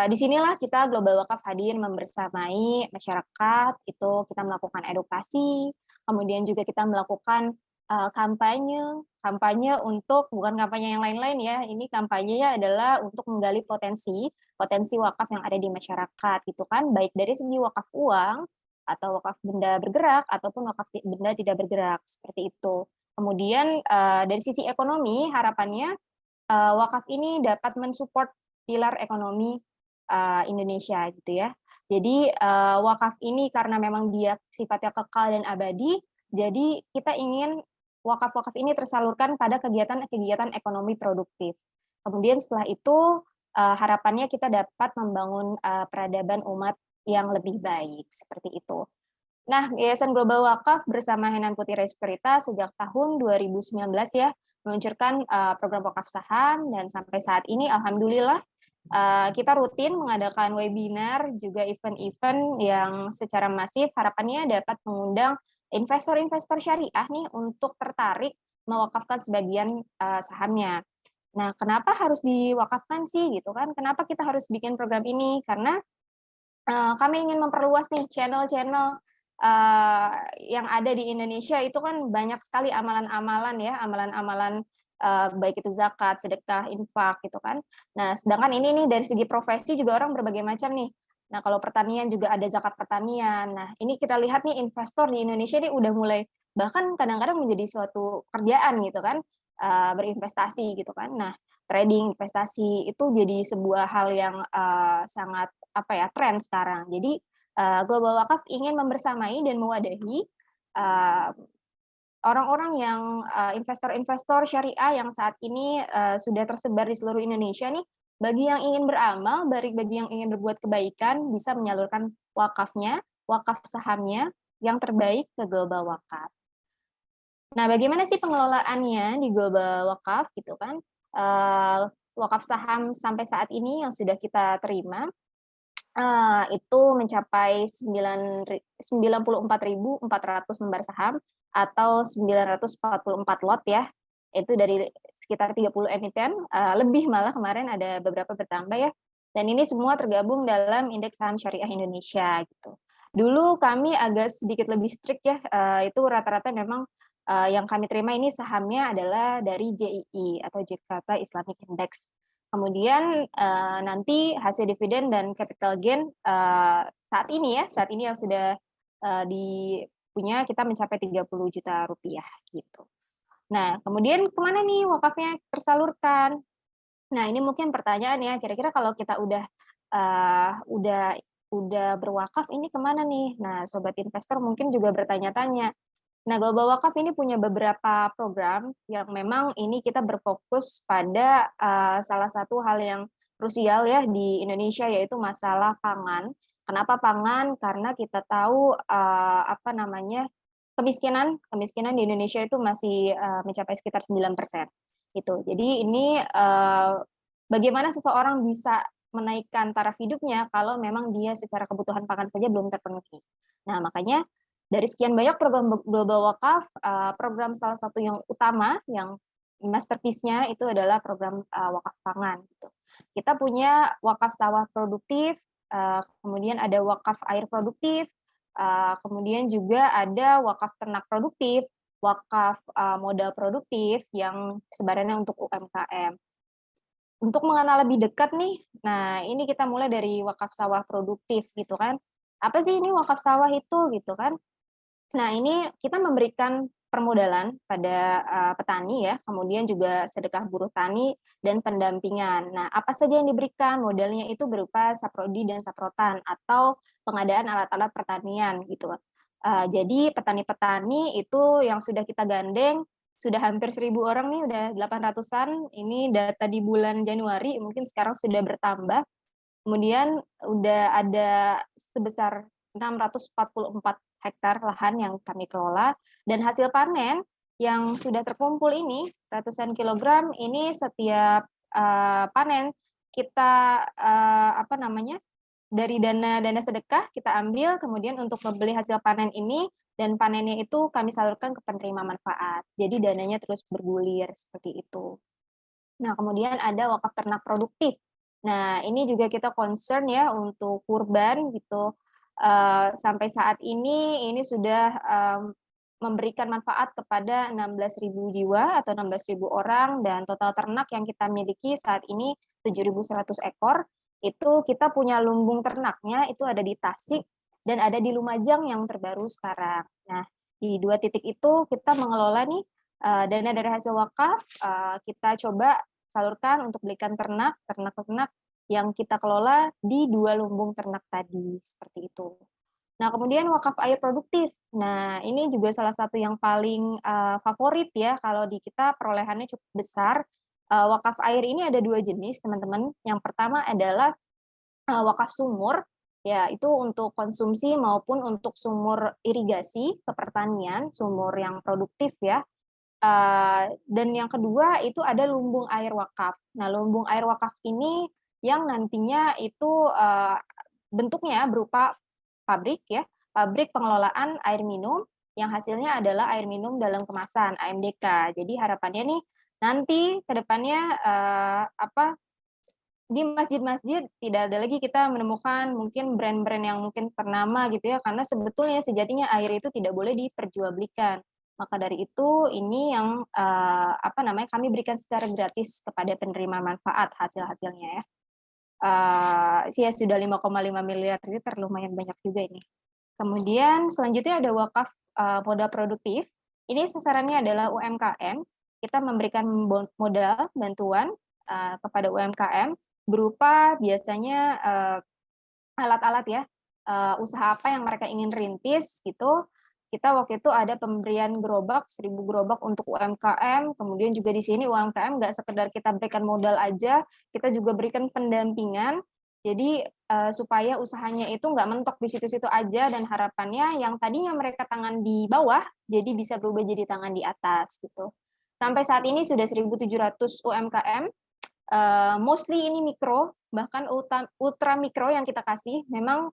Speaker 3: disinilah kita Global Wakaf hadir membersamai masyarakat, itu kita melakukan edukasi, kemudian juga kita melakukan kampanye untuk, bukan kampanye yang lain-lain ya, ini kampanyenya adalah untuk menggali potensi wakaf yang ada di masyarakat, gitu kan, baik dari segi wakaf uang, atau wakaf benda bergerak, ataupun wakaf benda tidak bergerak, seperti itu. Kemudian dari sisi ekonomi, harapannya wakaf ini dapat mensupport pilar ekonomi Indonesia gitu ya. Jadi wakaf ini karena memang dia sifatnya kekal dan abadi, jadi kita ingin wakaf-wakaf ini tersalurkan pada kegiatan-kegiatan ekonomi produktif. Kemudian setelah itu harapannya kita dapat membangun peradaban umat yang lebih baik, seperti itu. Nah, Yayasan Global Wakaf bersama Henan Putih Resperita sejak tahun 2019 ya, meluncurkan program wakaf saham, dan sampai saat ini alhamdulillah kita rutin mengadakan webinar, juga event-event yang secara masif harapannya dapat mengundang investor-investor syariah nih untuk tertarik mewakafkan sebagian sahamnya. Nah, kenapa harus diwakafkan sih gitu kan? Kenapa kita harus bikin program ini? Karena kami ingin memperluas nih channel-channel yang ada di Indonesia, itu kan banyak sekali amalan-amalan ya, amalan-amalan baik itu zakat, sedekah, infak gitu kan. Nah, sedangkan ini nih dari segi profesi juga orang berbagai macam nih. Nah, kalau pertanian juga ada zakat pertanian. Nah, ini kita lihat nih investor di Indonesia ini udah mulai bahkan kadang-kadang menjadi suatu kerjaan gitu kan, berinvestasi gitu kan. Nah, trading, investasi itu jadi sebuah hal yang sangat tren sekarang. Jadi Global Wakaf ingin membersamai dan mewadahi orang-orang yang investor-investor syariah yang saat ini sudah tersebar di seluruh Indonesia nih, bagi yang ingin beramal, bagi yang ingin berbuat kebaikan, bisa menyalurkan wakafnya, wakaf sahamnya yang terbaik ke Global Wakaf. Nah, bagaimana sih pengelolaannya di Global Wakaf gitu kan? Wakaf saham sampai saat ini yang sudah kita terima itu mencapai 94.400 lembar saham atau 944 lot ya. Itu dari sekitar 30 emiten, lebih malah kemarin ada beberapa bertambah ya. Dan ini semua tergabung dalam Indeks Saham Syariah Indonesia gitu. Dulu kami agak sedikit lebih strict ya, itu rata-rata memang yang kami terima ini sahamnya adalah dari JII atau Jakarta Islamic Index. Kemudian nanti hasil dividen dan capital gain saat ini yang sudah punya kita mencapai 30 juta rupiah gitu. Nah, kemudian kemana nih wakafnya tersalurkan? Nah, ini mungkin pertanyaan ya, kira-kira kalau kita udah berwakaf ini kemana nih? Nah, sobat investor mungkin juga bertanya-tanya. Nah, Global Wakaf ini punya beberapa program yang memang ini kita berfokus pada salah satu hal yang krusial ya di Indonesia, yaitu masalah pangan. Kenapa pangan? Karena kita tahu kemiskinan di Indonesia itu masih mencapai sekitar 9%. Gitu. Jadi ini bagaimana seseorang bisa menaikkan taraf hidupnya kalau memang dia secara kebutuhan pangan saja belum terpenuhi. Nah, makanya dari sekian banyak program Global Wakaf, program salah satu yang utama, yang masterpiece-nya itu adalah program wakaf pangan. Gitu. Kita punya wakaf sawah produktif, kemudian ada wakaf air produktif, kemudian juga ada wakaf ternak produktif, wakaf modal produktif yang sebarannya untuk UMKM. Untuk mengenal lebih dekat nih, nah ini kita mulai dari wakaf sawah produktif gitu kan. Apa sih ini wakaf sawah itu gitu kan? Nah, ini kita memberikan permodalan pada petani ya, kemudian juga sedekah buruh tani dan pendampingan. Nah, apa saja yang diberikan? Modalnya itu berupa saprodi dan saprotan atau pengadaan alat-alat pertanian gitu. Jadi petani-petani itu yang sudah kita gandeng sudah hampir 1.000 orang nih, udah 800-an. Ini data di bulan Januari, mungkin sekarang sudah bertambah. Kemudian udah ada sebesar 644 hektar lahan yang kami kelola, dan hasil panen yang sudah terkumpul ini ratusan kilogram ini setiap panen kita dari dana sedekah kita ambil, kemudian untuk membeli hasil panen ini dan panennya itu kami salurkan ke penerima manfaat. Jadi dananya terus bergulir seperti itu. Nah, kemudian ada wakaf ternak produktif. Nah, ini juga kita concern ya untuk kurban gitu. Sampai saat ini sudah memberikan manfaat kepada 16.000 jiwa atau 16.000 orang, dan total ternak yang kita miliki saat ini 7.100 ekor. Itu kita punya lumbung ternaknya itu ada di Tasik dan ada di Lumajang yang terbaru sekarang. Nah, di 2 titik itu kita mengelola nih dana dari hasil wakaf, kita coba salurkan untuk belikan ternak yang kita kelola di 2 lumbung ternak tadi, seperti itu. Nah, kemudian wakaf air produktif. Nah, ini juga salah satu yang paling favorit ya, kalau di kita perolehannya cukup besar. Wakaf air ini ada 2 jenis, teman-teman. Yang pertama adalah wakaf sumur, ya itu untuk konsumsi maupun untuk sumur irigasi ke pertanian, sumur yang produktif ya. Dan yang kedua itu ada lumbung air wakaf. Nah, lumbung air wakaf ini yang nantinya itu bentuknya berupa pabrik ya, pabrik pengelolaan air minum yang hasilnya adalah air minum dalam kemasan AMDK. Jadi harapannya nih nanti ke depannya di masjid-masjid tidak ada lagi kita menemukan mungkin brand-brand yang mungkin ternama gitu ya, karena sebetulnya sejatinya air itu tidak boleh diperjualbelikan. Maka dari itu ini yang kami berikan secara gratis kepada penerima manfaat hasil-hasilnya ya. Ya sudah 5,5 miliar liter, lumayan banyak juga ini. Kemudian selanjutnya ada wakaf modal produktif. Ini sasarannya adalah UMKM. Kita memberikan modal bantuan kepada UMKM berupa biasanya alat-alat ya, usaha apa yang mereka ingin rintis gitu. Kita waktu itu ada pemberian gerobak, 1.000 gerobak untuk UMKM, kemudian juga di sini UMKM nggak sekedar kita berikan modal aja, kita juga berikan pendampingan, jadi supaya usahanya itu nggak mentok di situ-situ aja, dan harapannya yang tadinya mereka tangan di bawah, jadi bisa berubah jadi tangan di atas gitu. Sampai saat ini sudah 1.700 UMKM, mostly ini mikro, bahkan ultra mikro yang kita kasih, memang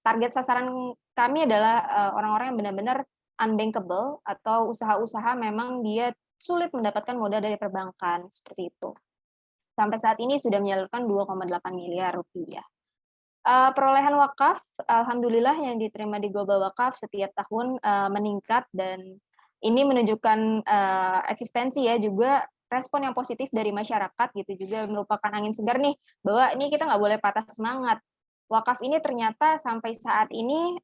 Speaker 3: target sasaran kami adalah orang-orang yang benar-benar unbankable atau usaha-usaha memang dia sulit mendapatkan modal dari perbankan, seperti itu. Sampai saat ini sudah menyalurkan 2,8 miliar rupiah. Perolehan wakaf, alhamdulillah yang diterima di Global Wakaf setiap tahun meningkat, dan ini menunjukkan eksistensi ya juga respon yang positif dari masyarakat gitu, juga merupakan angin segar nih bahwa ini kita nggak boleh patah semangat. Wakaf ini ternyata sampai saat ini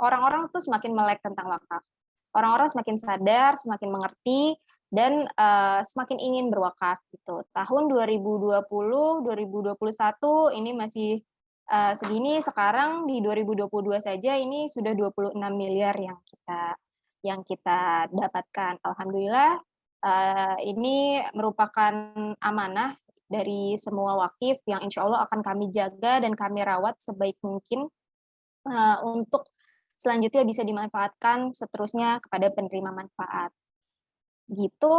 Speaker 3: orang-orang tuh semakin melek tentang wakaf. Orang-orang semakin sadar, semakin mengerti, dan semakin ingin berwakaf gitu. Tahun 2020, 2021 ini masih segini, sekarang di 2022 saja ini sudah 26 miliar yang kita dapatkan. Alhamdulillah ini merupakan amanah dari semua wakif yang insya Allah akan kami jaga dan kami rawat sebaik mungkin untuk selanjutnya bisa dimanfaatkan seterusnya kepada penerima manfaat. Gitu,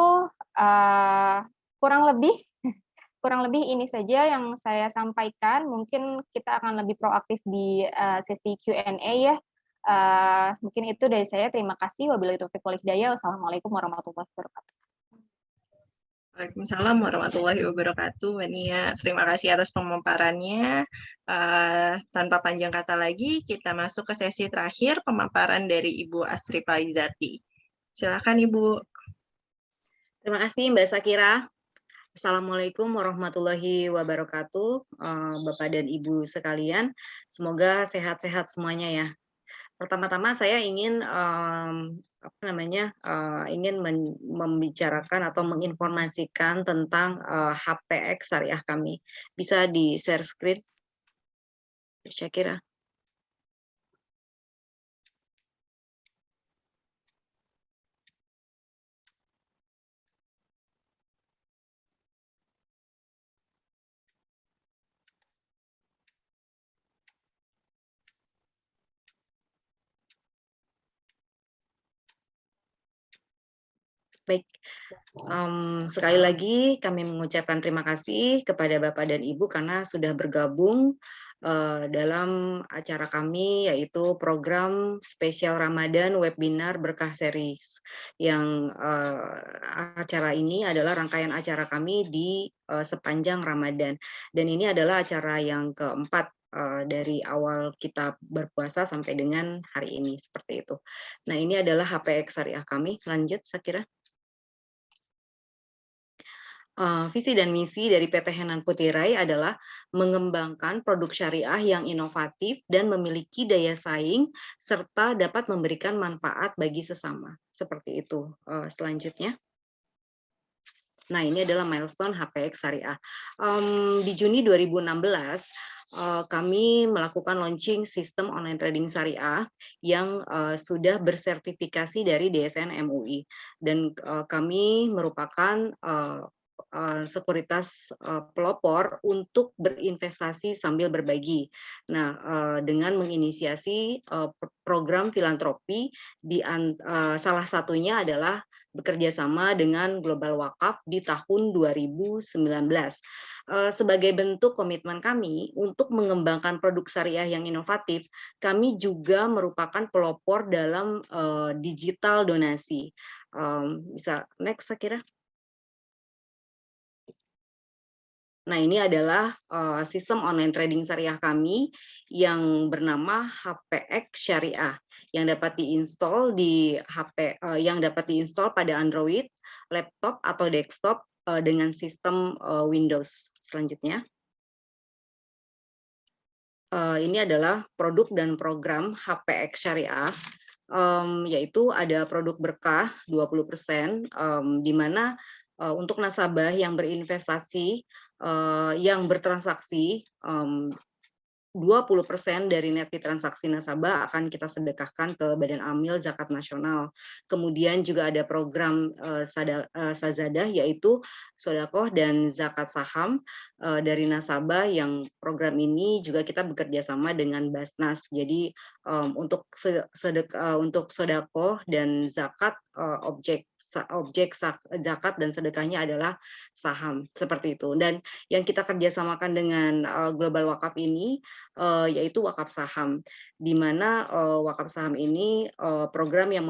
Speaker 3: kurang lebih ini saja yang saya sampaikan. Mungkin kita akan lebih proaktif di sesi Q&A ya. Mungkin itu dari saya. Terima kasih. Wabillahi taufiq wal hidayah. Wassalamualaikum warahmatullahi wabarakatuh.
Speaker 1: Waalaikumsalam warahmatullahi wabarakatuh, Mbak Nia. Terima kasih atas pemaparannya. Tanpa panjang kata lagi, kita masuk ke sesi terakhir, pemaparan dari Ibu Astri Palizati. Silakan Ibu.
Speaker 4: Terima kasih Mbak Syakira. Assalamualaikum warahmatullahi wabarakatuh, Bapak dan Ibu sekalian. Semoga sehat-sehat semuanya ya. Pertama-tama saya ingin ingin membicarakan atau menginformasikan tentang HPX syariah kami. Bisa di share screen, Syakira. Baik, sekali lagi kami mengucapkan terima kasih kepada Bapak dan Ibu karena sudah bergabung dalam acara kami, yaitu program spesial Ramadan webinar berkah series. Yang acara ini adalah rangkaian acara kami di sepanjang Ramadan. Dan ini adalah acara yang keempat dari awal kita berpuasa sampai dengan hari ini, seperti itu. Nah, ini adalah HPX syariah kami. Lanjut, Syakira. Visi dan misi dari PT Henan Putirai adalah mengembangkan produk syariah yang inovatif dan memiliki daya saing serta dapat memberikan manfaat bagi sesama. Seperti itu. Selanjutnya. Nah, ini adalah milestone HPX Syariah. Di Juni 2016, kami melakukan launching sistem online trading syariah yang sudah bersertifikasi dari DSN MUI. Dan kami merupakan sekuritas pelopor untuk berinvestasi sambil berbagi. Nah, dengan menginisiasi program filantropi, salah satunya adalah bekerja sama dengan Global Wakaf di tahun 2019. Sebagai bentuk komitmen kami untuk mengembangkan produk syariah yang inovatif, kami juga merupakan pelopor dalam digital donasi. Bisa next, Syakira. Nah, ini adalah sistem online trading syariah kami yang bernama HPX Syariah yang dapat diinstal di HP, yang dapat diinstal pada Android, laptop atau desktop dengan sistem Windows. Selanjutnya, ini adalah produk dan program HPX Syariah, yaitu ada produk berkah 20%, di mana untuk nasabah yang berinvestasi, yang bertransaksi 20% dari net fee transaksi nasabah akan kita sedekahkan ke Badan Amil Zakat Nasional. Kemudian juga ada program Sazadah, yaitu sodakoh dan zakat saham dari nasabah, yang program ini juga kita bekerja sama dengan Basnas. Jadi untuk sodakoh dan zakat, objek zakat dan sedekahnya adalah saham, seperti itu. Dan yang kita kerjasamakan dengan Global Wakaf ini yaitu wakaf saham, di mana wakaf saham ini program yang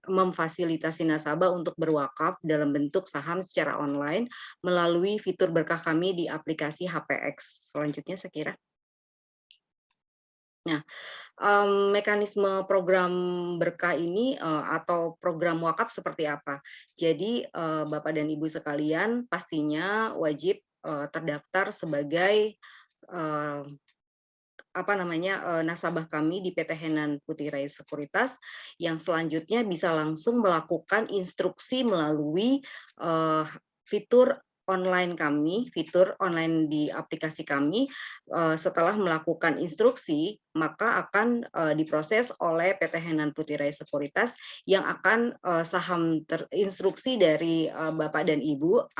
Speaker 4: memfasilitasi nasabah untuk berwakaf dalam bentuk saham secara online melalui fitur berkah kami di aplikasi HPX. Selanjutnya, saya kira. Nah, mekanisme program berkah ini atau program wakaf seperti apa? Jadi Bapak dan Ibu sekalian pastinya wajib terdaftar sebagai nasabah kami di PT Henan Putirai Sekuritas, yang selanjutnya bisa langsung melakukan instruksi melalui fitur online kami, fitur online di aplikasi kami. Setelah melakukan instruksi, maka akan diproses oleh PT Henan Putirai Sekuritas, yang akan saham instruksi dari Bapak dan Ibu,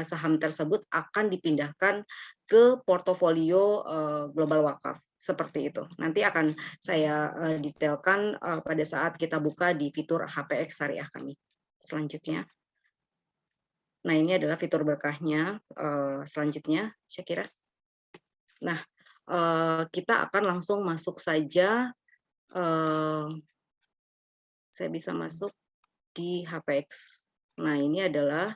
Speaker 4: saham tersebut akan dipindahkan ke portofolio Global Wakaf. Seperti itu. Nanti akan saya detailkan pada saat kita buka di fitur HPX syariah kami. Selanjutnya. Nah, ini adalah fitur berkahnya. Selanjutnya, saya kira. Nah, kita akan langsung masuk saja. Saya bisa masuk di HPX. Nah, ini adalah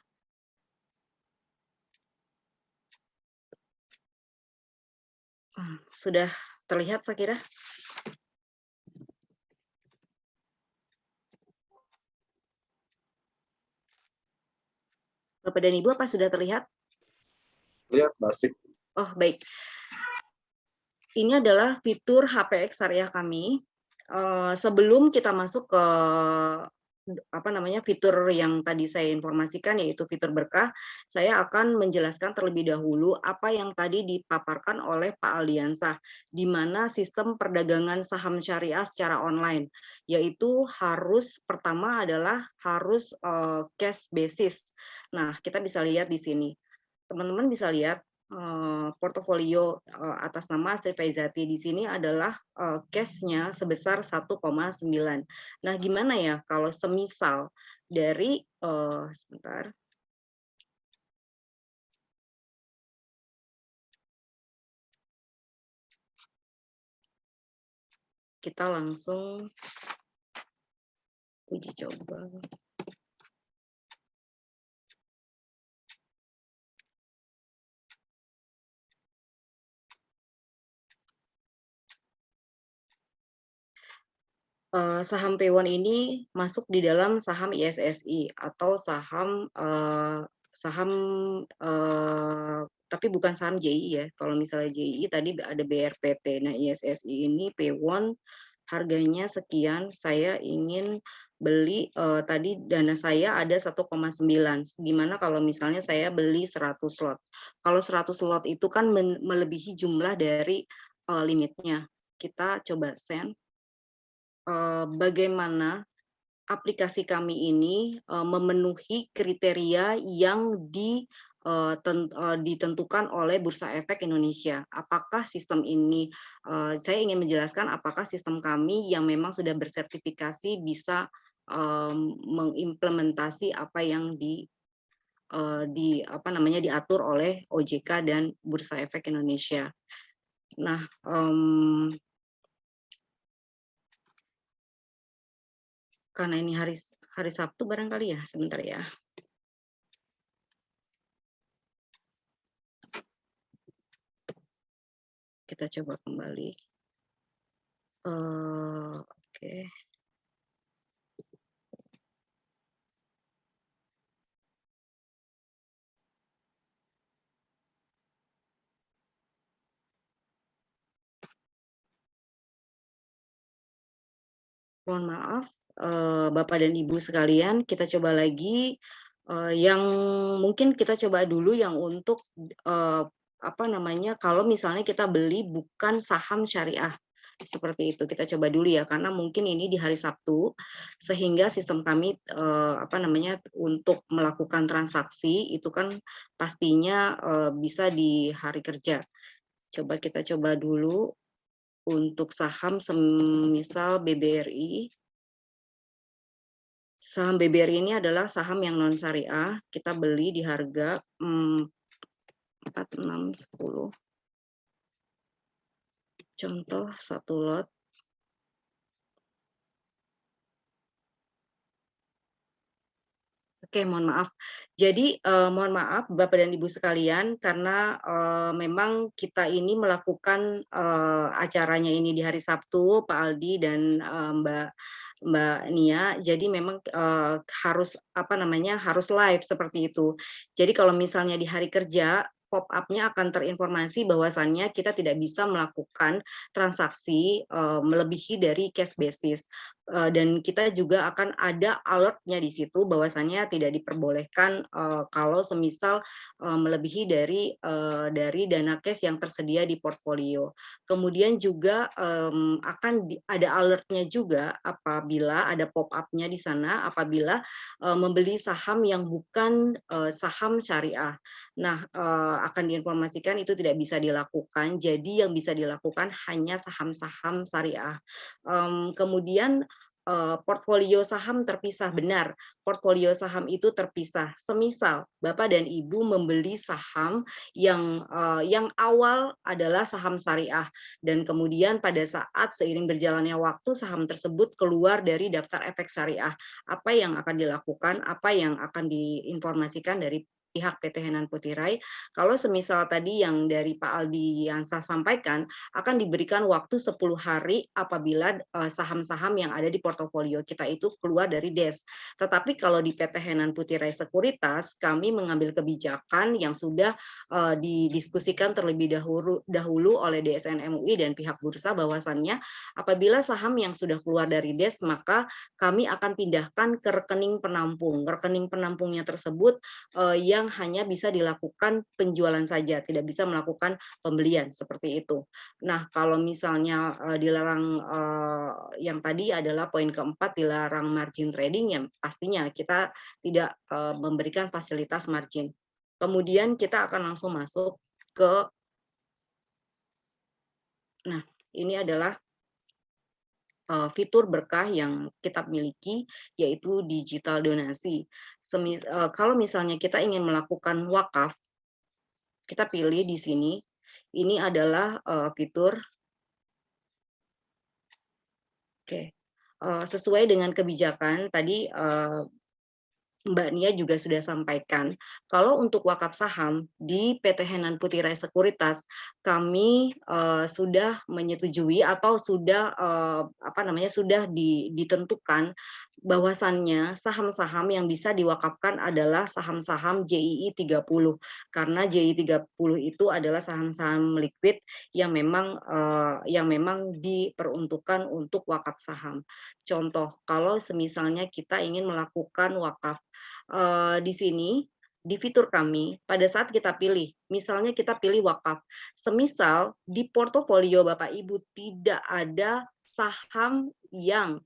Speaker 4: Sudah terlihat saya kira? Bapak dan Ibu, apa sudah terlihat?
Speaker 2: Lihat, Basik.
Speaker 4: Oh, baik. Ini adalah fitur HPX Syariah kami. Sebelum kita masuk ke fitur yang tadi saya informasikan, yaitu fitur berkah, saya akan menjelaskan terlebih dahulu apa yang tadi dipaparkan oleh Pak Aldiansah, di mana sistem perdagangan saham syariah secara online, yaitu pertama adalah harus cash basis. Nah, kita bisa lihat di sini. Teman-teman bisa lihat portofolio atas nama Astri Faizati di sini adalah cash-nya sebesar 1,9. Nah, gimana ya kalau semisal dari sebentar. Kita langsung uji coba. Saham P1 ini masuk di dalam saham ISSI atau tapi bukan saham JI ya. Kalau misalnya JI tadi ada BRPT. Nah, ISSI ini P1 harganya sekian. Saya ingin beli tadi dana saya ada 1,9. Gimana kalau misalnya saya beli 100 lot? Kalau 100 lot itu kan melebihi jumlah dari limitnya. Kita coba send. Bagaimana aplikasi kami ini memenuhi kriteria yang ditentukan oleh Bursa Efek Indonesia. Apakah sistem ini, saya ingin menjelaskan apakah sistem kami yang memang sudah bersertifikasi bisa mengimplementasi apa yang diatur oleh OJK dan Bursa Efek Indonesia. Nah, karena ini hari Sabtu barangkali ya, sebentar ya. Kita coba kembali. Oke. Mohon maaf, Bapak dan Ibu sekalian, kita coba lagi yang mungkin kita coba dulu yang untuk kalau misalnya kita beli bukan saham syariah. Seperti itu kita coba dulu ya, karena mungkin ini di hari Sabtu sehingga sistem kami untuk melakukan transaksi itu kan pastinya bisa di hari kerja. Coba kita coba dulu untuk saham semisal BBRI. Saham BBRI ini adalah saham yang non syariah. Kita beli di harga 4610. Contoh 1 lot. Oke, mohon maaf. Jadi mohon maaf Bapak dan Ibu sekalian karena memang kita ini melakukan acaranya ini di hari Sabtu, Pak Aldi dan Mbak Nia. Jadi memang harus harus live seperti itu. Jadi kalau misalnya di hari kerja pop-up-nya akan terinformasi bahwasannya kita tidak bisa melakukan transaksi melebihi dari cash basis. Dan kita juga akan ada alert-nya di situ bahwasannya tidak diperbolehkan kalau semisal melebihi dari dana cash yang tersedia di portfolio. Kemudian juga akan ada alert-nya juga apabila ada pop-up-nya di sana apabila membeli saham yang bukan saham syariah. Nah, akan diinformasikan itu tidak bisa dilakukan. Jadi yang bisa dilakukan hanya saham-saham syariah. Kemudian portfolio saham terpisah, benar. Portfolio saham itu terpisah. Semisal Bapak dan Ibu membeli saham yang awal adalah saham syariah dan kemudian pada saat seiring berjalannya waktu saham tersebut keluar dari daftar efek syariah. Apa yang akan dilakukan? Apa yang akan diinformasikan dari pihak PT Henan Putirai, kalau semisal tadi yang dari Pak Aldi yang saya sampaikan, akan diberikan waktu 10 hari apabila saham-saham yang ada di portofolio kita itu keluar dari DES. Tetapi kalau di PT Henan Putirai Sekuritas, kami mengambil kebijakan yang sudah didiskusikan terlebih dahulu oleh DSN MUI dan pihak bursa, bahwasannya apabila saham yang sudah keluar dari DES, maka kami akan pindahkan ke rekening penampung. Rekening penampungnya tersebut yang hanya bisa dilakukan penjualan saja, tidak bisa melakukan pembelian seperti itu. Nah, kalau misalnya dilarang yang tadi adalah poin keempat, dilarang margin trading, ya pastinya kita tidak memberikan fasilitas margin. Kemudian kita akan langsung masuk ke, nah ini adalah fitur berkah yang kita miliki, yaitu digital donasi. Kalau misalnya kita ingin melakukan wakaf, kita pilih di sini. Ini adalah fitur, sesuai dengan kebijakan tadi Mbak Nia juga sudah sampaikan, kalau untuk wakaf saham di PT Henan Putirai Sekuritas, kami sudah menyetujui atau sudah sudah ditentukan bahwasannya saham-saham yang bisa diwakafkan adalah saham-saham JII 30, karena JII 30 itu adalah saham-saham liquid yang memang diperuntukkan untuk wakaf saham. Contoh, kalau semisalnya kita ingin melakukan wakaf, di sini di fitur kami, pada saat kita pilih, misalnya kita pilih wakaf, semisal di portofolio Bapak Ibu tidak ada saham yang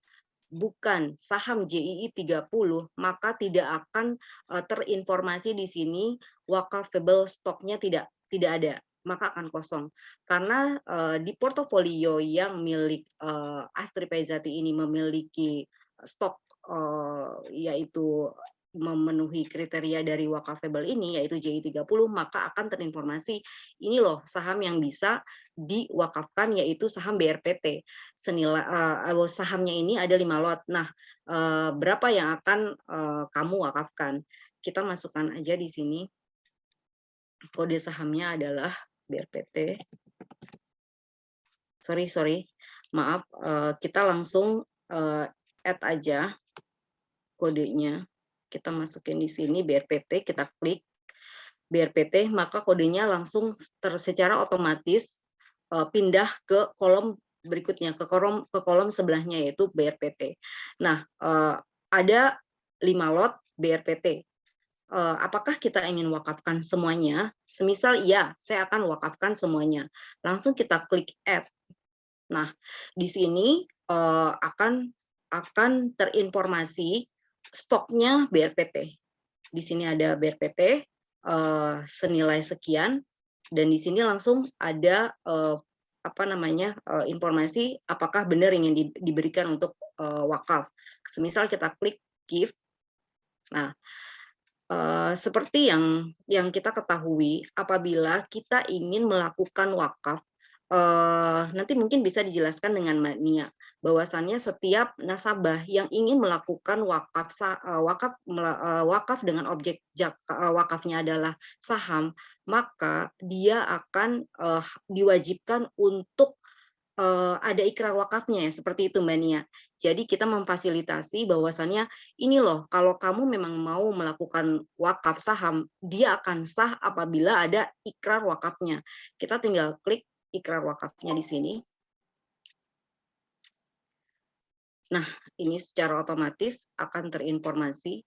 Speaker 4: bukan saham JII 30, maka tidak akan terinformasi di sini wakafable stoknya tidak ada, maka akan kosong. Karena di portofolio yang milik Astri Faizati ini memiliki stok yaitu memenuhi kriteria dari wakafable ini, yaitu JII 30, maka akan terinformasi ini loh saham yang bisa diwakafkan, yaitu saham BRPT. Senilai sahamnya ini ada 5 lot. Nah, berapa yang akan kamu wakafkan? Kita masukkan aja di sini. Kode sahamnya adalah BRPT. Sorry, maaf. Kita langsung add aja kodenya. Kita masukin di sini BRPT, kita klik BRPT, maka kodenya langsung secara otomatis pindah ke kolom berikutnya, ke kolom sebelahnya, yaitu BRPT. Nah, ada 5 lot BRPT. Apakah kita ingin wakafkan semuanya? Semisal iya, saya akan wakafkan semuanya. Langsung kita klik add. Nah, di sini akan terinformasi stoknya BRPT. Di sini ada BRPT senilai sekian, dan di sini langsung ada informasi apakah benar ingin diberikan untuk wakaf. Semisal kita klik give. Nah, seperti yang kita ketahui, apabila kita ingin melakukan wakaf, nanti mungkin bisa dijelaskan dengan Mbak Nia, bahwasannya setiap nasabah yang ingin melakukan wakaf dengan objek wakafnya adalah saham, maka dia akan diwajibkan untuk ada ikrar wakafnya, seperti itu Mbak Nia. Jadi kita memfasilitasi bahwasannya ini loh, kalau kamu memang mau melakukan wakaf saham, dia akan sah apabila ada ikrar wakafnya. Kita tinggal klik ikrar wakafnya di sini. Nah, ini secara otomatis akan terinformasi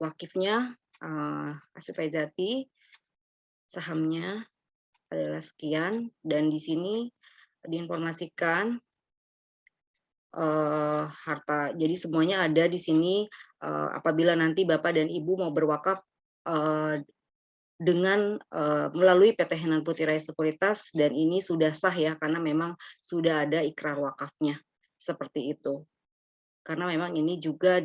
Speaker 4: wakifnya Astri Faizati, sahamnya adalah sekian, dan di sini diinformasikan harta. Jadi semuanya ada di sini. Apabila nanti Bapak dan Ibu mau berwakaf dengan melalui PT Henan Putirai Sekuritas, dan ini sudah sah ya, karena memang sudah ada ikrar wakafnya, seperti itu. Karena memang ini juga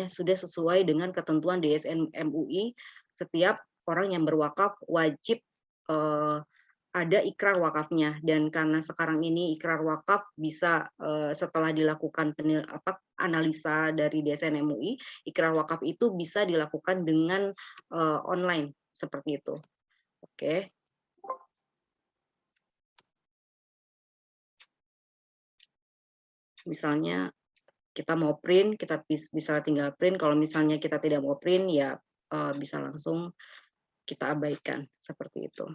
Speaker 4: sudah sesuai dengan ketentuan DSN MUI, setiap orang yang berwakaf wajib ada ikrar wakafnya, dan karena sekarang ini ikrar wakaf bisa setelah dilakukan analisa dari DSN MUI, ikrar wakaf itu bisa dilakukan dengan online seperti itu. Oke. Misalnya kita mau print, kita bisa tinggal print. Kalau misalnya kita tidak mau print, ya bisa langsung kita abaikan seperti itu.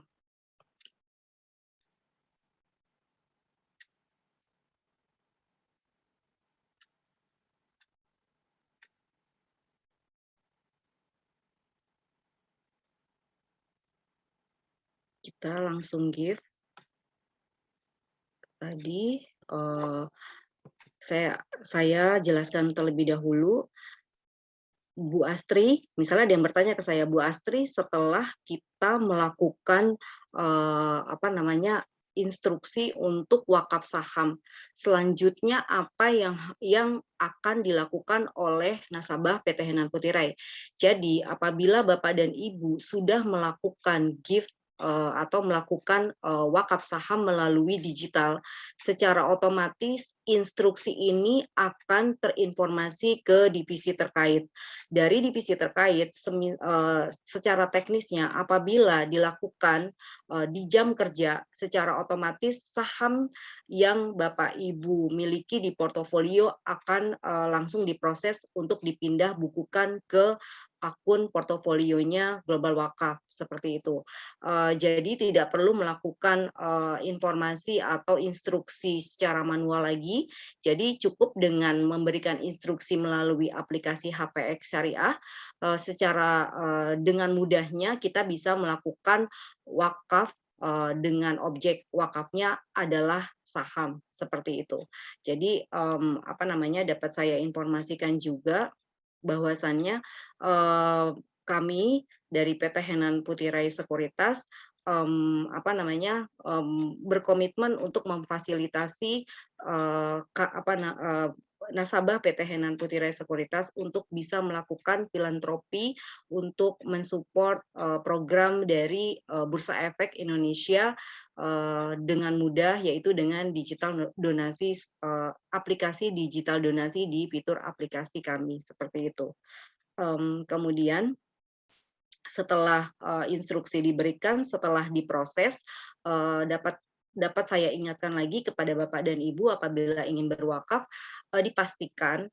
Speaker 4: Kita langsung give. Tadi saya jelaskan terlebih dahulu. Bu Astri, misalnya ada yang bertanya ke saya, Bu Astri, setelah kita melakukan instruksi untuk wakaf saham, selanjutnya apa yang akan dilakukan oleh nasabah PT Henan Putirai? Jadi apabila Bapak dan Ibu sudah melakukan gift atau melakukan wakaf saham melalui digital, secara otomatis instruksi ini akan terinformasi ke divisi terkait. Dari divisi terkait, secara teknisnya apabila dilakukan di jam kerja, secara otomatis saham yang Bapak Ibu miliki di portofolio akan langsung diproses untuk dipindah bukukan ke akun portofolionya Global Wakaf, seperti itu. Jadi tidak perlu melakukan informasi atau instruksi secara manual lagi, jadi cukup dengan memberikan instruksi melalui aplikasi HPX Syariah, dengan mudahnya kita bisa melakukan wakaf dengan objek wakafnya adalah saham, seperti itu. Jadi dapat saya informasikan juga bahwasannya kami dari PT Henan Putirai Sekuritas berkomitmen untuk memfasilitasi nasabah PT Henan Putirai Sekuritas untuk bisa melakukan filantropi untuk mensupport program dari Bursa Efek Indonesia dengan mudah, yaitu dengan digital donasi, aplikasi digital donasi di fitur aplikasi kami, seperti itu. Kemudian setelah instruksi diberikan, setelah diproses, dapat saya ingatkan lagi kepada Bapak dan Ibu apabila ingin berwakaf, dipastikan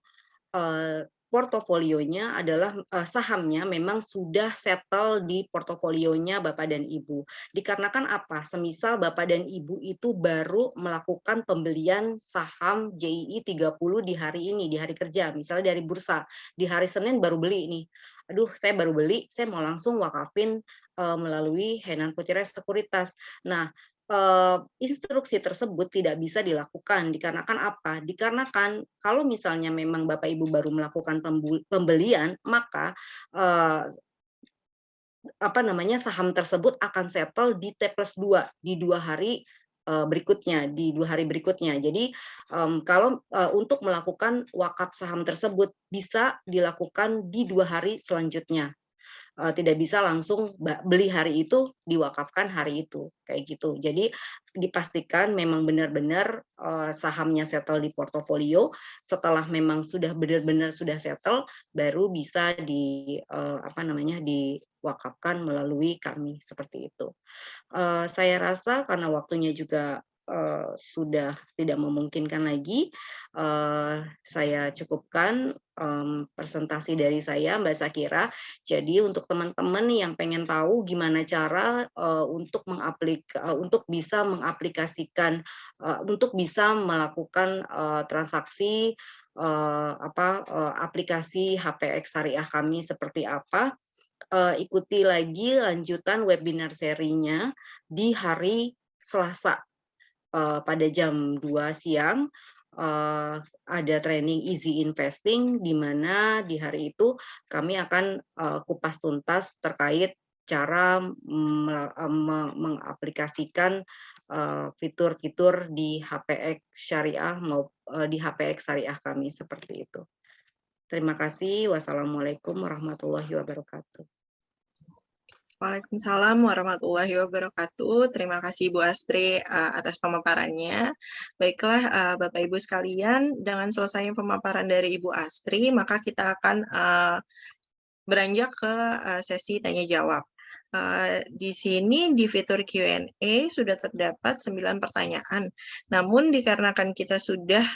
Speaker 4: portofolionya adalah sahamnya memang sudah settle di portofolionya Bapak dan Ibu. Dikarenakan apa? Semisal Bapak dan Ibu itu baru melakukan pembelian saham JII 30 di hari ini, di hari kerja, misalnya dari bursa, di hari Senin baru beli nih. Aduh, saya baru beli, saya mau langsung wakafin melalui Henan Putirai Sekuritas. Nah, instruksi tersebut tidak bisa dilakukan dikarenakan apa? Dikarenakan kalau misalnya memang Bapak Ibu baru melakukan pembelian, maka saham tersebut akan settle di T+2 di 2 hari berikutnya, di 2 hari berikutnya. Jadi kalau untuk melakukan wakaf saham tersebut bisa dilakukan di 2 hari selanjutnya. Tidak bisa langsung beli hari itu diwakafkan hari itu, kayak gitu. Jadi dipastikan memang benar-benar sahamnya settle di portofolio. Setelah memang sudah benar-benar sudah settle, baru bisa diwakafkan melalui kami, seperti itu. Saya rasa karena waktunya juga sudah tidak memungkinkan lagi, saya cukupkan presentasi dari saya, Mbak Sakira. Jadi untuk teman-teman yang pengen tahu gimana cara untuk bisa mengaplikasikan, untuk bisa melakukan transaksi aplikasi HPX Syariah kami seperti apa, ikuti lagi lanjutan webinar serinya di hari Selasa pada jam 2 siang. Ada training Easy Investing, di mana di hari itu kami akan kupas tuntas terkait cara mengaplikasikan fitur-fitur di HPX Syariah di HPX Syariah kami, seperti itu. Terima kasih. Wassalamualaikum warahmatullahi wabarakatuh.
Speaker 1: Waalaikumsalam warahmatullahi wabarakatuh. Terima kasih Bu Astri atas pemaparannya. Baiklah Bapak Ibu sekalian, dengan selesainya pemaparan dari Ibu Astri, maka kita akan beranjak ke sesi tanya jawab. Di sini di fitur Q&A sudah terdapat 9 pertanyaan. Namun dikarenakan kita sudah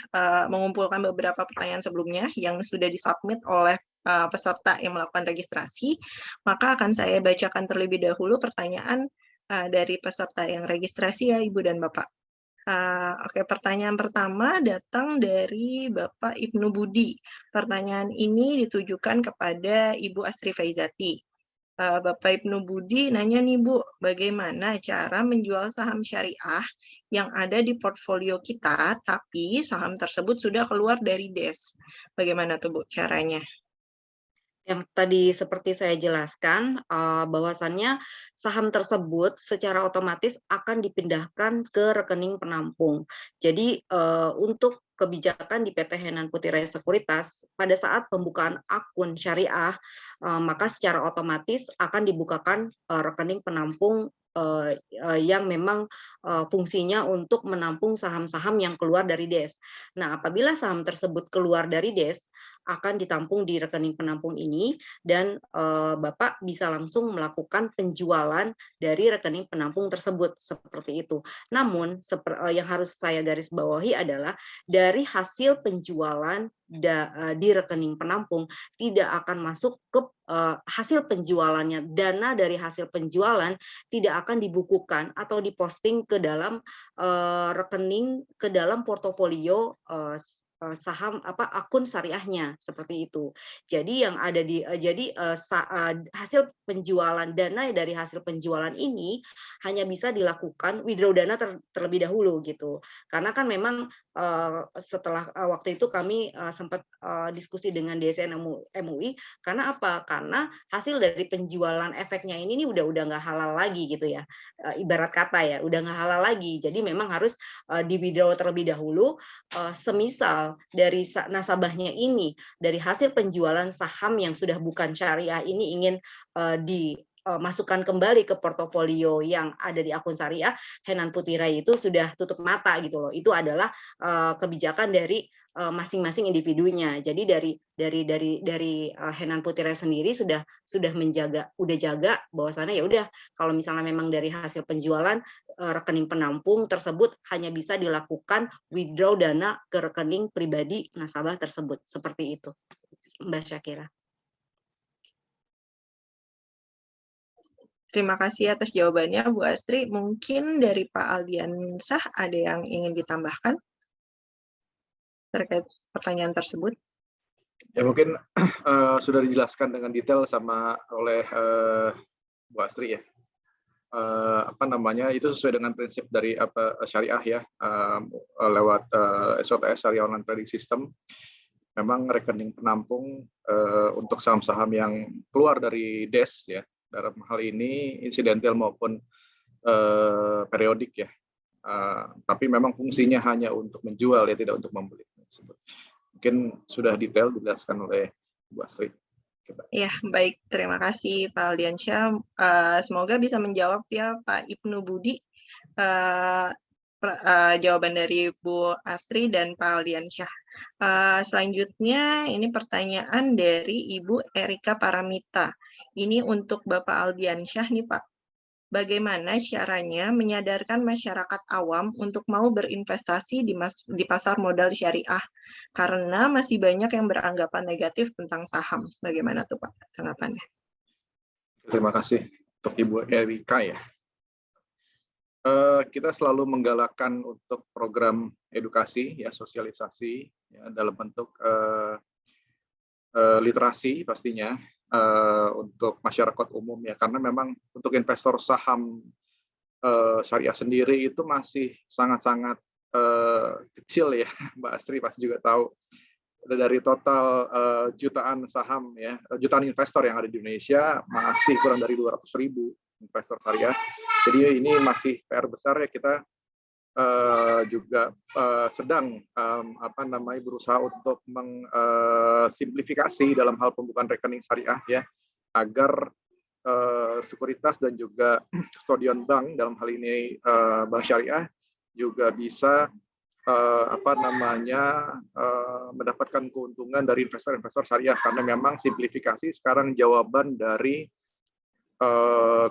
Speaker 1: mengumpulkan beberapa pertanyaan sebelumnya yang sudah disubmit oleh peserta yang melakukan registrasi, maka akan saya bacakan terlebih dahulu pertanyaan dari peserta yang registrasi ya Ibu dan Bapak. Oke, pertanyaan pertama datang dari Bapak Ibnu Budi. Pertanyaan ini ditujukan kepada Ibu Astri Faizati. Bapak Ibnu Budi nanya nih Bu, bagaimana cara menjual saham syariah yang ada di portfolio kita, tapi saham tersebut sudah keluar dari DES. Bagaimana tuh Bu caranya?
Speaker 4: Yang tadi seperti saya jelaskan, bahwasannya saham tersebut secara otomatis akan dipindahkan ke rekening penampung. Jadi untuk kebijakan di PT Henan Putih Raya Sekuritas, pada saat pembukaan akun syariah, maka secara otomatis akan dibukakan rekening penampung yang memang fungsinya untuk menampung saham-saham yang keluar dari DES. Nah, apabila saham tersebut keluar dari DES, akan ditampung di rekening penampung ini dan Bapak bisa langsung melakukan penjualan dari rekening penampung tersebut seperti itu. Namun yang harus saya garis bawahi adalah dari hasil penjualan di rekening penampung tidak akan masuk ke hasil penjualannya, dana dari hasil penjualan tidak akan dibukukan atau diposting ke dalam rekening, ke dalam portofolio saham akun syariahnya seperti itu. Jadi yang ada di hasil penjualan, dana dari hasil penjualan ini hanya bisa dilakukan withdraw dana terlebih dahulu gitu. Karena kan memang setelah waktu itu kami sempat diskusi dengan DSN MUI, karena apa? Karena hasil dari penjualan efeknya ini udah nggak halal lagi gitu ya. Ibarat kata ya, udah nggak halal lagi. Jadi memang harus di withdraw terlebih dahulu. Semisal dari nasabahnya ini, dari hasil penjualan saham yang sudah bukan syariah ini ingin dimasukkan kembali ke portofolio yang ada di akun syariah, Henan Putih Raya itu sudah tutup mata gitu loh. Itu adalah kebijakan dari masing-masing individunya. Jadi dari Henan Putih Raya sendiri sudah jaga bahwasannya ya udah, kalau misalnya memang dari hasil penjualan rekening penampung tersebut hanya bisa dilakukan withdraw dana ke rekening pribadi nasabah tersebut. Seperti itu, Mbak Syakira.
Speaker 1: Terima kasih atas jawabannya, Bu Astri. Mungkin dari Pak Aldiansah ada yang ingin ditambahkan terkait pertanyaan tersebut?
Speaker 2: Ya mungkin sudah dijelaskan dengan detail oleh Bu Astri ya. Itu sesuai dengan prinsip dari syariah ya, lewat SOTS Syariah Online Trading System. Memang rekening penampung untuk saham-saham yang keluar dari DES ya, dalam hal ini insidental maupun periodik ya. Tapi memang fungsinya hanya untuk menjual ya, tidak untuk membeli. Mungkin sudah detail dijelaskan oleh Bu Astri.
Speaker 1: Ya, baik. Terima kasih Pak Aldiansyah. Semoga bisa menjawab ya Pak Ibnu Budi jawaban dari Bu Astri dan Pak Aldiansyah. Selanjutnya ini pertanyaan dari Ibu Erika Paramita. Ini untuk Bapak Aldiansyah nih Pak. Bagaimana caranya menyadarkan masyarakat awam untuk mau berinvestasi di pasar modal syariah? Karena masih banyak yang beranggapan negatif tentang saham. Bagaimana tuh Pak tanggapannya?
Speaker 2: Terima kasih untuk Ibu Erika ya. Kita selalu menggalakkan untuk program edukasi ya, sosialisasi ya, dalam bentuk literasi pastinya untuk masyarakat umum ya, karena memang untuk investor saham syariah sendiri itu masih sangat-sangat kecil ya, Mbak Astri pasti juga tahu. Dari total jutaan saham ya, jutaan investor yang ada di Indonesia masih kurang dari 200.000 investor syariah. Jadi ini masih PR besar ya, kita juga sedang berusaha untuk mengsimplifikasi dalam hal pembukaan rekening syariah ya, agar sekuritas dan juga kustodian bank, dalam hal ini bank syariah, juga bisa mendapatkan keuntungan dari investor-investor syariah, karena memang simplifikasi sekarang jawaban dari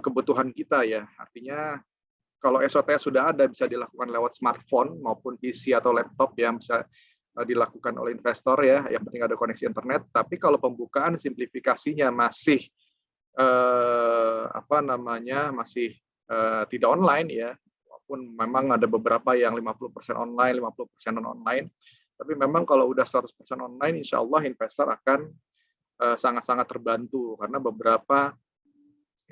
Speaker 2: kebutuhan kita ya. Artinya kalau SOTS sudah ada, bisa dilakukan lewat smartphone maupun PC atau laptop yang bisa dilakukan oleh investor ya, yang penting ada koneksi internet. Tapi kalau pembukaan simplifikasinya masih masih tidak online ya, walaupun memang ada beberapa yang 50% online, 50% non online. Tapi memang kalau udah 100% online, insya Allah investor akan sangat-sangat terbantu, karena beberapa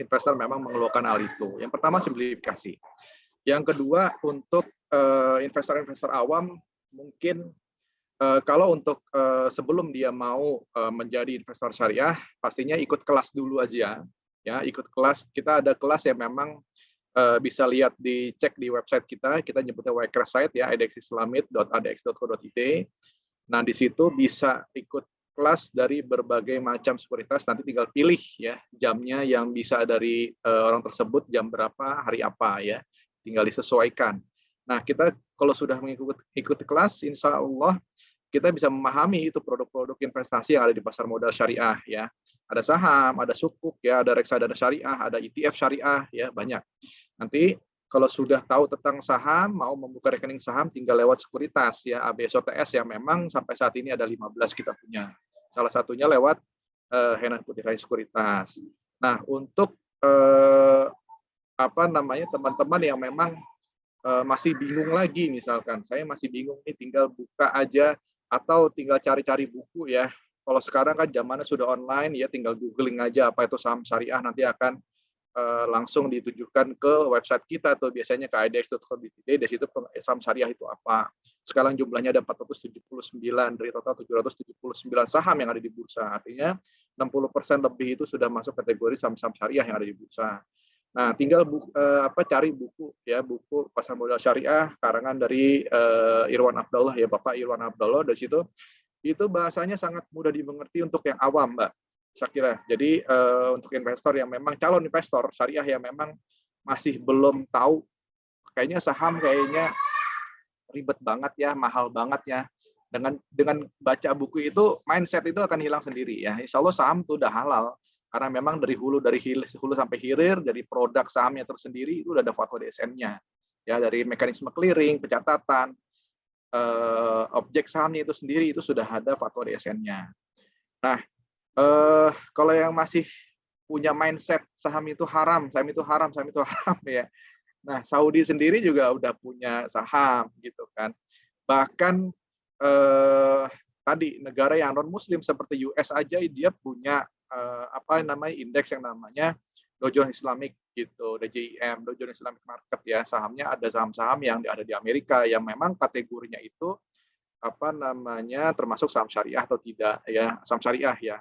Speaker 2: investor memang mengeluhkan hal itu. Yang pertama simplifikasi. Yang kedua untuk investor-investor awam, mungkin kalau untuk sebelum dia mau menjadi investor syariah, pastinya ikut kelas dulu aja. Ya, ikut kelas. Kita ada kelas yang memang bisa lihat dicek di website kita nyebutnya Wecrash site ya, adxislamid.adx.co.id. Nah, di situ bisa ikut kelas dari berbagai macam sekuritas, nanti tinggal pilih ya jamnya yang bisa dari orang tersebut, jam berapa, hari apa ya, tinggal disesuaikan. Nah, kita kalau sudah mengikuti kelas, insya Allah kita bisa memahami itu produk-produk investasi yang ada di pasar modal syariah ya. Ada saham, ada sukuk ya, ada reksadana syariah, ada ETF syariah ya, banyak. Nanti kalau sudah tahu tentang saham, mau membuka rekening saham tinggal lewat sekuritas ya, ABSOTS yang memang sampai saat ini ada 15 kita punya. Salah satunya lewat Henan Putri Sekuritas. Nah, untuk teman-teman yang memang masih bingung lagi, misalkan saya masih bingung nih, tinggal buka aja atau tinggal cari-cari buku ya. Kalau sekarang kan zamannya sudah online ya, tinggal googling aja apa itu saham syariah, nanti akan langsung ditujukan ke website kita tuh, biasanya ke adx.co.id. Di situ saham syariah itu apa. Sekarang jumlahnya ada 479 dari total 779 saham yang ada di bursa. Artinya 60% lebih itu sudah masuk kategori saham-saham syariah yang ada di bursa. Nah, tinggal cari buku ya, buku pasar modal syariah karangan dari Irwan Abdullah ya, Bapak Irwan Abdullah. Dari situ itu bahasanya sangat mudah dimengerti untuk yang awam, Mbak. Saya kira. Jadi untuk investor yang memang calon investor syariah yang memang masih belum tahu, kayaknya saham kayaknya ribet banget ya, mahal banget ya. Dengan baca buku itu, mindset itu akan hilang sendiri ya. Insya Allah saham itu udah halal, karena memang dari hulu sampai hilir, dari produk sahamnya tersendiri itu udah ada fatwa DSN-nya. Ya, dari mekanisme clearing, pencatatan, objek sahamnya itu sendiri itu sudah ada fatwa DSN-nya. Nah, kalau yang masih punya mindset saham itu haram ya. Nah, Saudi sendiri juga udah punya saham gitu kan. Bahkan tadi negara yang non muslim seperti US aja dia punya indeks yang namanya Dow Jones Islamic gitu, DJIM, Dow Jones Islamic Market ya. Sahamnya ada saham-saham yang ada di Amerika yang memang kategorinya itu termasuk saham syariah atau tidak ya, saham syariah ya,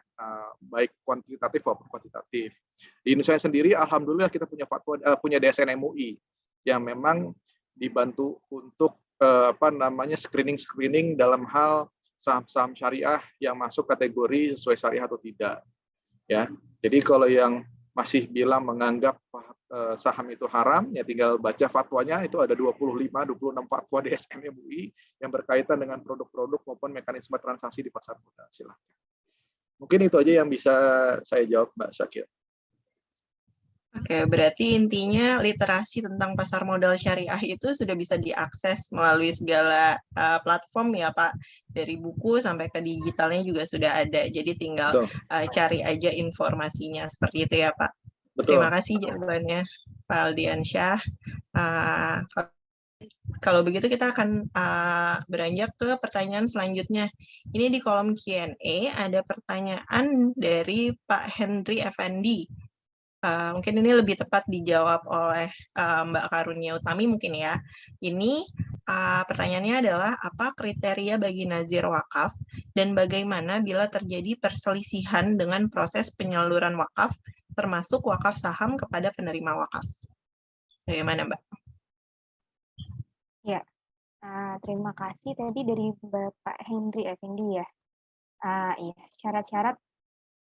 Speaker 2: baik kuantitatif maupun kuantitatif. Di Indonesia sendiri alhamdulillah kita punya fatwa, punya DSN MUI yang memang dibantu untuk screening dalam hal saham-saham syariah yang masuk kategori sesuai syariah atau tidak ya. Jadi kalau yang masih bilang menganggap saham itu haram, ya tinggal baca fatwanya, itu ada 26 fatwa DSN MUI yang berkaitan dengan produk-produk maupun mekanisme transaksi di pasar modal. Silakan. Mungkin itu aja yang bisa saya jawab, Mbak Syakir.
Speaker 1: Oke, berarti intinya literasi tentang pasar modal syariah itu sudah bisa diakses melalui segala platform ya Pak, dari buku sampai ke digitalnya juga sudah ada, jadi tinggal cari aja informasinya, seperti itu ya Pak. Betul. Terima kasih jawabannya Pak Aldiansyah. Kalau begitu kita akan beranjak ke pertanyaan selanjutnya. Ini di kolom Q&A ada pertanyaan dari Pak Henry Effendi. Mungkin ini lebih tepat dijawab oleh Mbak Karunia Utami mungkin ya. Ini pertanyaannya adalah apa kriteria bagi nazir wakaf dan bagaimana bila terjadi perselisihan dengan proses penyaluran wakaf termasuk wakaf saham kepada penerima wakaf. Bagaimana Mbak?
Speaker 3: Ya, terima kasih tadi dari Bapak Henry Effendi ya. Iya, syarat-syarat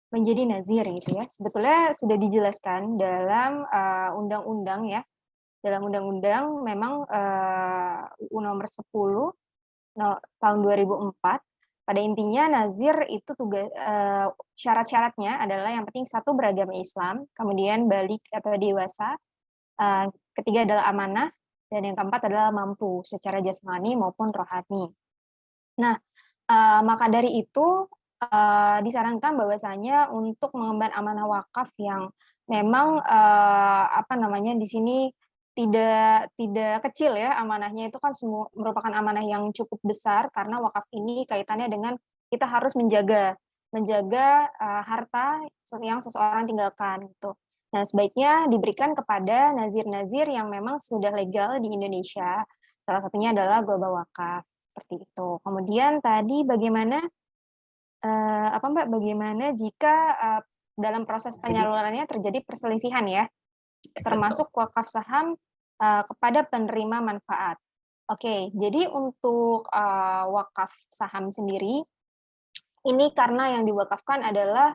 Speaker 3: menjadi nazir gitu ya. Sebetulnya sudah dijelaskan dalam undang-undang ya. Dalam undang-undang memang UU nomor 10 tahun 2004, pada intinya nazir itu syarat-syaratnya adalah yang penting satu beragama Islam, kemudian balik atau dewasa, ketiga adalah amanah, dan yang keempat adalah mampu secara jasmani maupun rohani. Nah, maka dari itu disarankan bahwasanya untuk mengemban amanah wakaf yang memang di sini tidak kecil ya amanahnya, itu kan merupakan amanah yang cukup besar karena wakaf ini kaitannya dengan kita harus menjaga harta yang seseorang tinggalkan gitu. Nah, sebaiknya diberikan kepada nazir-nazir yang memang sudah legal di Indonesia. Salah satunya adalah Global Wakaf seperti itu. Kemudian tadi bagaimana bagaimana jika dalam proses penyalurannya terjadi perselisihan ya, termasuk wakaf saham kepada penerima manfaat. Oke, jadi untuk wakaf saham sendiri, ini karena yang diwakafkan adalah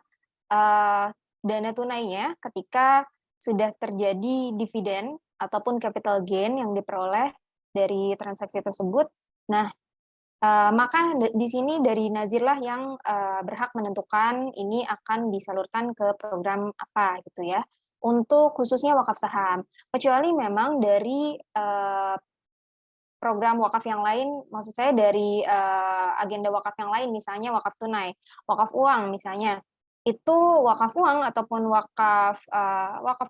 Speaker 3: dana tunainya ketika sudah terjadi dividen ataupun capital gain yang diperoleh dari transaksi tersebut. Nah, maka di sini dari nazirlah yang berhak menentukan ini akan disalurkan ke program apa gitu ya. Untuk khususnya wakaf saham, kecuali memang dari program wakaf yang lain, maksud saya dari agenda wakaf yang lain, misalnya wakaf tunai, wakaf uang misalnya, itu wakaf uang ataupun wakaf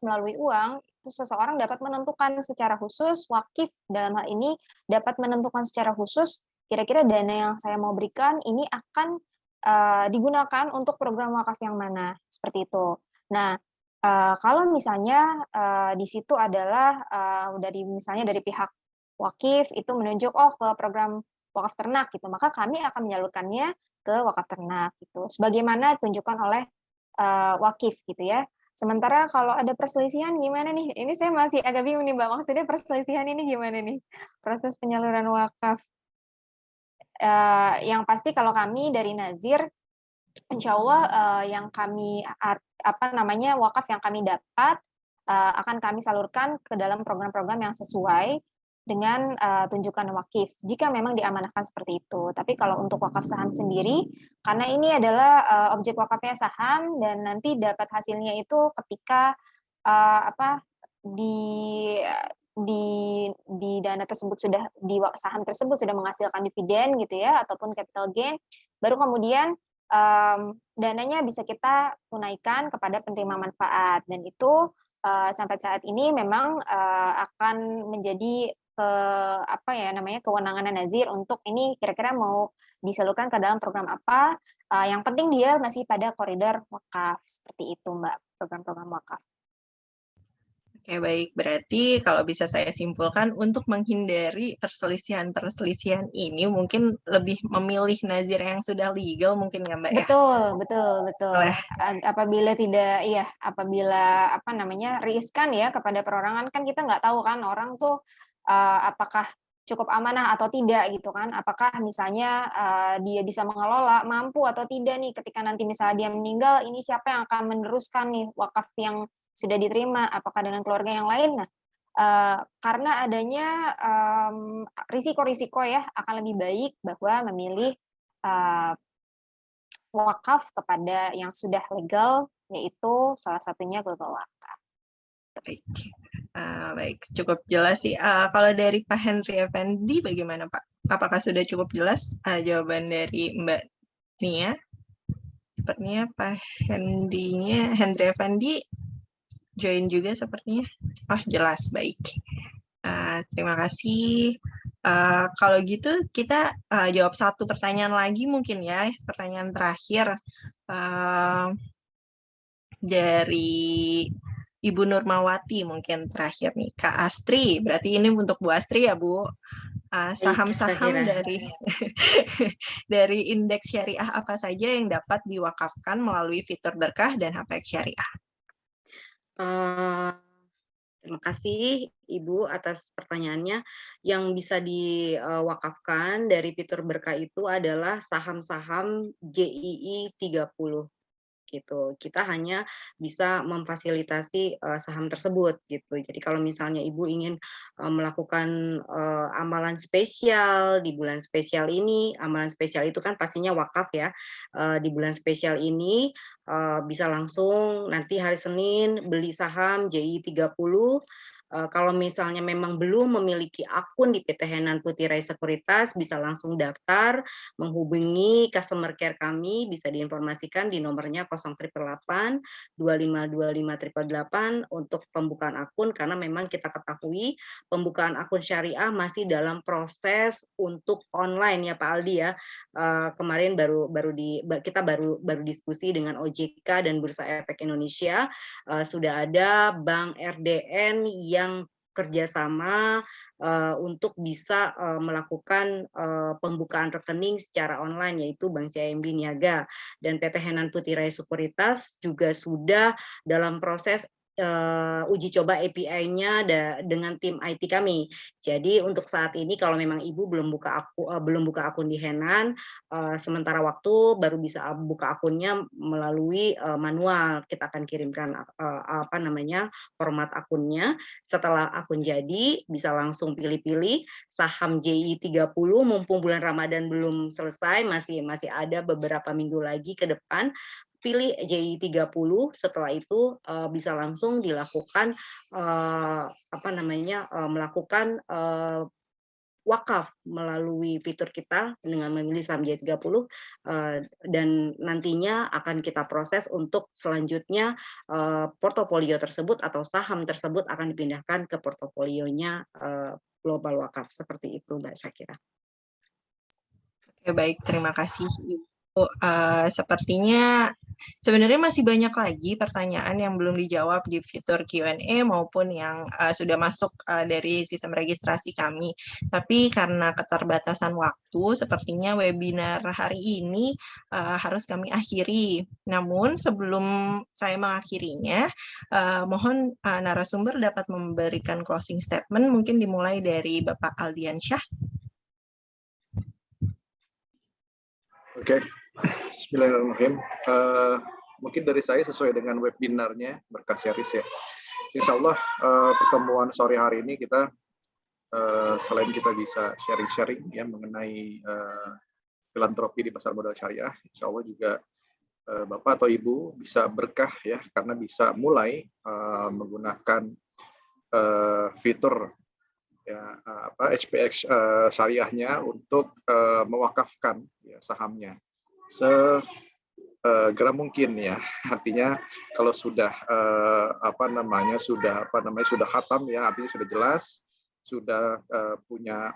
Speaker 3: melalui uang, itu seseorang dapat menentukan secara khusus, wakif dalam hal ini dapat menentukan secara khusus, kira-kira dana yang saya mau berikan ini akan digunakan untuk program wakaf yang mana, seperti itu. Nah, kalau misalnya di situ adalah misalnya dari pihak wakif itu menunjuk ke program wakaf ternak gitu, maka kami akan menyalurkannya ke wakaf ternak gitu. Sebagaimana ditunjukkan oleh wakif gitu ya. Sementara kalau ada perselisihan gimana nih? Ini saya masih agak bingung nih Mbak, maksudnya perselisihan ini gimana nih? Proses penyaluran wakaf. Yang pasti kalau kami dari Nazir, insya Allah yang kami wakaf yang kami dapat akan kami salurkan ke dalam program-program yang sesuai dengan tunjukan wakif, jika memang diamanahkan seperti itu. Tapi kalau untuk wakaf saham sendiri, karena ini adalah objek wakafnya saham dan nanti dapat hasilnya itu ketika di dana tersebut di saham tersebut sudah menghasilkan dividen gitu ya ataupun capital gain, baru kemudian dananya bisa kita tunaikan kepada penerima manfaat, dan itu sampai saat ini memang akan menjadi kewenangan nazir untuk ini kira-kira mau disalurkan ke dalam program apa. Yang penting dia masih pada koridor wakaf, seperti itu Mbak, program-program wakaf.
Speaker 1: Oke, baik. Berarti kalau bisa saya simpulkan, untuk menghindari perselisihan-perselisihan ini mungkin lebih memilih nazir yang sudah legal mungkin ya Mbak ya?
Speaker 3: Betul. Apabila riskan ya kepada perorangan, kan kita nggak tahu kan orang tuh apakah cukup amanah atau tidak gitu kan, apakah misalnya dia bisa mengelola, mampu atau tidak nih ketika nanti misalnya dia meninggal, ini siapa yang akan meneruskan nih wakaf yang sudah diterima, apakah dengan keluarga yang lain. Nah, karena adanya risiko-risiko ya, akan lebih baik bahwa memilih wakaf kepada yang sudah legal, yaitu salah satunya Global Wakaf.
Speaker 1: Baik. Baik, cukup jelas sih. Kalau dari Pak Henry Effendi bagaimana Pak? Apakah sudah cukup jelas jawaban dari Mbak Nia? Sepertinya Pak Henry Effendi join juga sepertinya. Oh, jelas, baik. Terima kasih. Kalau gitu kita jawab satu pertanyaan lagi mungkin ya, pertanyaan terakhir dari Ibu Nurmawati mungkin terakhir nih, Kak Astri. Berarti ini untuk Bu Astri ya Bu. Saham-saham dari indeks syariah apa saja yang dapat diwakafkan melalui fitur berkah dan HPX syariah?
Speaker 4: Terima kasih Ibu atas pertanyaannya. Yang bisa diwakafkan dari fitur berkah itu adalah saham-saham JII 30. gitu. Kita hanya bisa memfasilitasi saham tersebut gitu. Jadi kalau misalnya Ibu ingin melakukan amalan spesial di bulan spesial ini, amalan spesial itu kan pastinya wakaf ya. Di bulan spesial ini bisa langsung nanti hari Senin beli saham JI 30. Kalau misalnya memang belum memiliki akun di PT Henan Putri Sekuritas, bisa langsung daftar, menghubungi customer care kami, bisa diinformasikan di nomornya 0888 2525 888 untuk pembukaan akun, karena memang kita ketahui pembukaan akun syariah masih dalam proses untuk online ya Pak Aldi ya. Kemarin kita baru diskusi dengan OJK dan Bursa Efek Indonesia, sudah ada Bank RDN yang kerjasama untuk bisa melakukan pembukaan rekening secara online, yaitu Bank CIMB Niaga, dan PT Henan Putri Sekuritas juga sudah dalam proses uji coba API-nya dengan tim IT kami. Jadi untuk saat ini kalau memang Ibu belum buka akun di Henan, sementara waktu baru bisa buka akunnya melalui manual. Kita akan kirimkan format akunnya. Setelah akun jadi, bisa langsung pilih-pilih saham JI 30, mumpung bulan Ramadan belum selesai, masih ada beberapa minggu lagi ke depan. Pilih JI 30, setelah itu bisa langsung dilakukan melakukan wakaf melalui fitur kita dengan memilih saham JI 30, dan nantinya akan kita proses untuk selanjutnya portofolio tersebut atau saham tersebut akan dipindahkan ke portofolionya global wakaf. Seperti itu Mbak Syakira.
Speaker 1: Oke, baik, terima kasih Ibu. Sepertinya sebenarnya masih banyak lagi pertanyaan yang belum dijawab di fitur Q&A maupun yang sudah masuk dari sistem registrasi kami. Tapi karena keterbatasan waktu, sepertinya webinar hari ini harus kami akhiri. Namun sebelum saya mengakhirinya, mohon narasumber dapat memberikan closing statement, mungkin dimulai dari Bapak Aldiansyah.
Speaker 2: Oke. Bismillahirrahmanirrahim. Mungkin dari saya sesuai dengan webinarnya Berkah Series ya. Insya Allah pertemuan sore hari ini kita selain kita bisa sharing-sharing ya mengenai filantropi di pasar modal syariah, insya Allah juga Bapak atau Ibu bisa berkah ya karena bisa mulai menggunakan fitur ya HPX syariahnya untuk mewakafkan ya, sahamnya segera mungkin ya. Artinya kalau sudah sudah khatam ya, artinya sudah jelas, sudah punya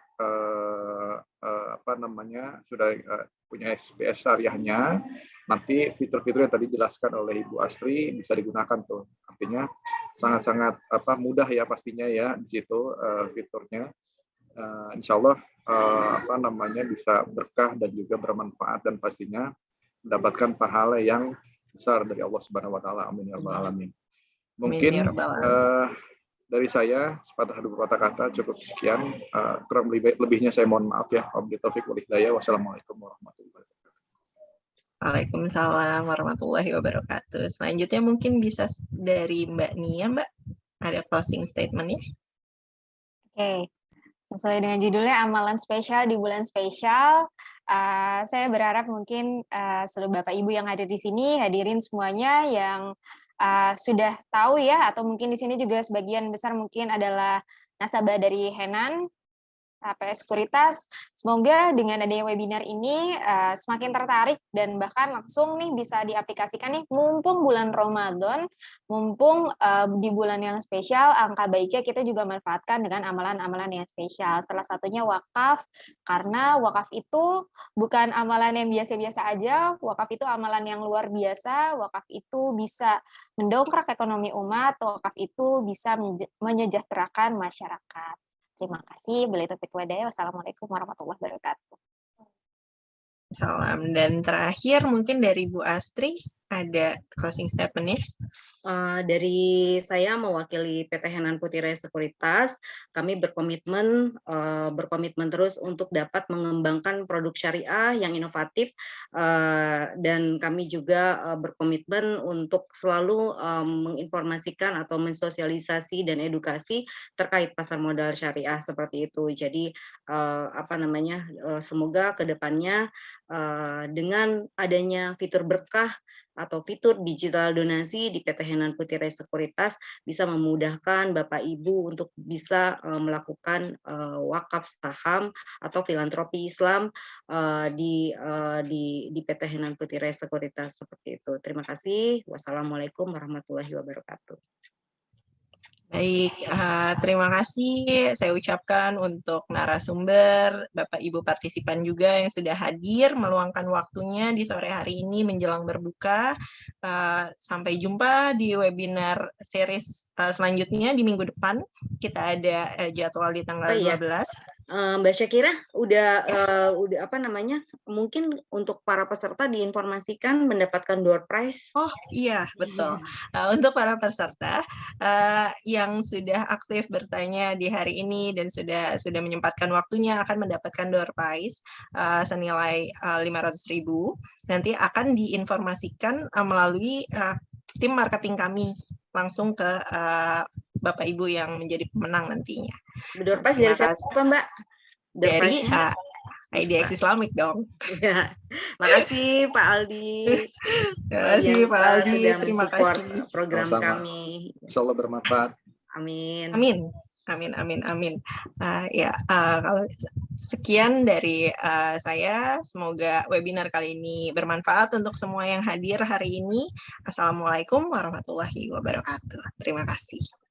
Speaker 2: punya SPS syariahnya, nanti fitur-fitur yang tadi dijelaskan oleh Ibu Astri bisa digunakan tuh. Artinya sangat-sangat mudah ya pastinya ya di situ fiturnya. Insya Allah bisa berkah dan juga bermanfaat dan pastinya mendapatkan pahala yang besar dari Allah Subhanahu wa taala. Amin ya rabbal alamin. Mungkin dari saya sepatah dua patah kata cukup sekian, kurang lebihnya saya mohon maaf ya. Wabillahi taufiq wal hidayah. Wassalamualaikum warahmatullahi wabarakatuh.
Speaker 1: Waalaikumsalam warahmatullahi wabarakatuh. Selanjutnya mungkin bisa dari Mbak Nia, Mbak. Ada closing statement-nya?
Speaker 3: Oke. Sesuai dengan judulnya amalan spesial di bulan spesial, saya berharap mungkin seluruh Bapak Ibu yang hadir di sini, hadirin semuanya yang sudah tahu ya, atau mungkin di sini juga sebagian besar mungkin adalah nasabah dari Henan PS Sekuritas. Semoga dengan adanya webinar ini semakin tertarik dan bahkan langsung nih bisa diaplikasikan nih, mumpung bulan Ramadan, mumpung di bulan yang spesial, angka baiknya kita juga manfaatkan dengan amalan-amalan yang spesial. Salah satunya wakaf, karena wakaf itu bukan amalan yang biasa-biasa aja, wakaf itu amalan yang luar biasa, wakaf itu bisa mendongkrak ekonomi umat, wakaf itu bisa menyejahterakan masyarakat. Terima kasih. Wassalamualaikum warahmatullahi wabarakatuh.
Speaker 1: Salam. Dan terakhir mungkin dari Bu Astri ada closing statement-nya.
Speaker 4: Dari saya mewakili PT Henan Putih Raya Sekuritas, kami berkomitmen terus untuk dapat mengembangkan produk syariah yang inovatif, dan kami juga berkomitmen untuk selalu menginformasikan atau mensosialisasi dan edukasi terkait pasar modal syariah seperti itu. Jadi semoga kedepannya dengan adanya fitur berkah atau fitur digital donasi di PT Henan Putih Raya Sekuritas bisa memudahkan Bapak Ibu untuk bisa melakukan wakaf saham atau filantropi Islam di PT Henan Putih Raya Sekuritas seperti itu. Terima kasih. Wassalamualaikum warahmatullahi wabarakatuh.
Speaker 1: Baik, terima kasih saya ucapkan untuk narasumber, Bapak Ibu partisipan juga yang sudah hadir, meluangkan waktunya di sore hari ini menjelang berbuka. Sampai jumpa di webinar series selanjutnya di minggu depan. Kita ada jadwal di tanggal 12.
Speaker 4: Mbak Syakira, udah mungkin untuk para peserta diinformasikan mendapatkan door prize.
Speaker 1: Oh iya, betul. Untuk para peserta yang sudah aktif bertanya di hari ini dan sudah menyempatkan waktunya akan mendapatkan door prize senilai 500.000. Nanti akan diinformasikan melalui tim marketing kami langsung ke Bapak Ibu yang menjadi pemenang nantinya.
Speaker 4: Door prize dari siapa, Mbak?
Speaker 1: Dari IDX Islamic dong.
Speaker 4: Ya, makasih Pak Aldi.
Speaker 1: Terima kasih Pak Aldi. Terima kasih
Speaker 4: program
Speaker 2: sama-sama.
Speaker 4: kami.
Speaker 2: Insyaallah bermanfaat.
Speaker 4: Amin.
Speaker 1: Amin. Kalau sekian dari saya, semoga webinar kali ini bermanfaat untuk semua yang hadir hari ini. Assalamualaikum warahmatullahi wabarakatuh. Terima kasih.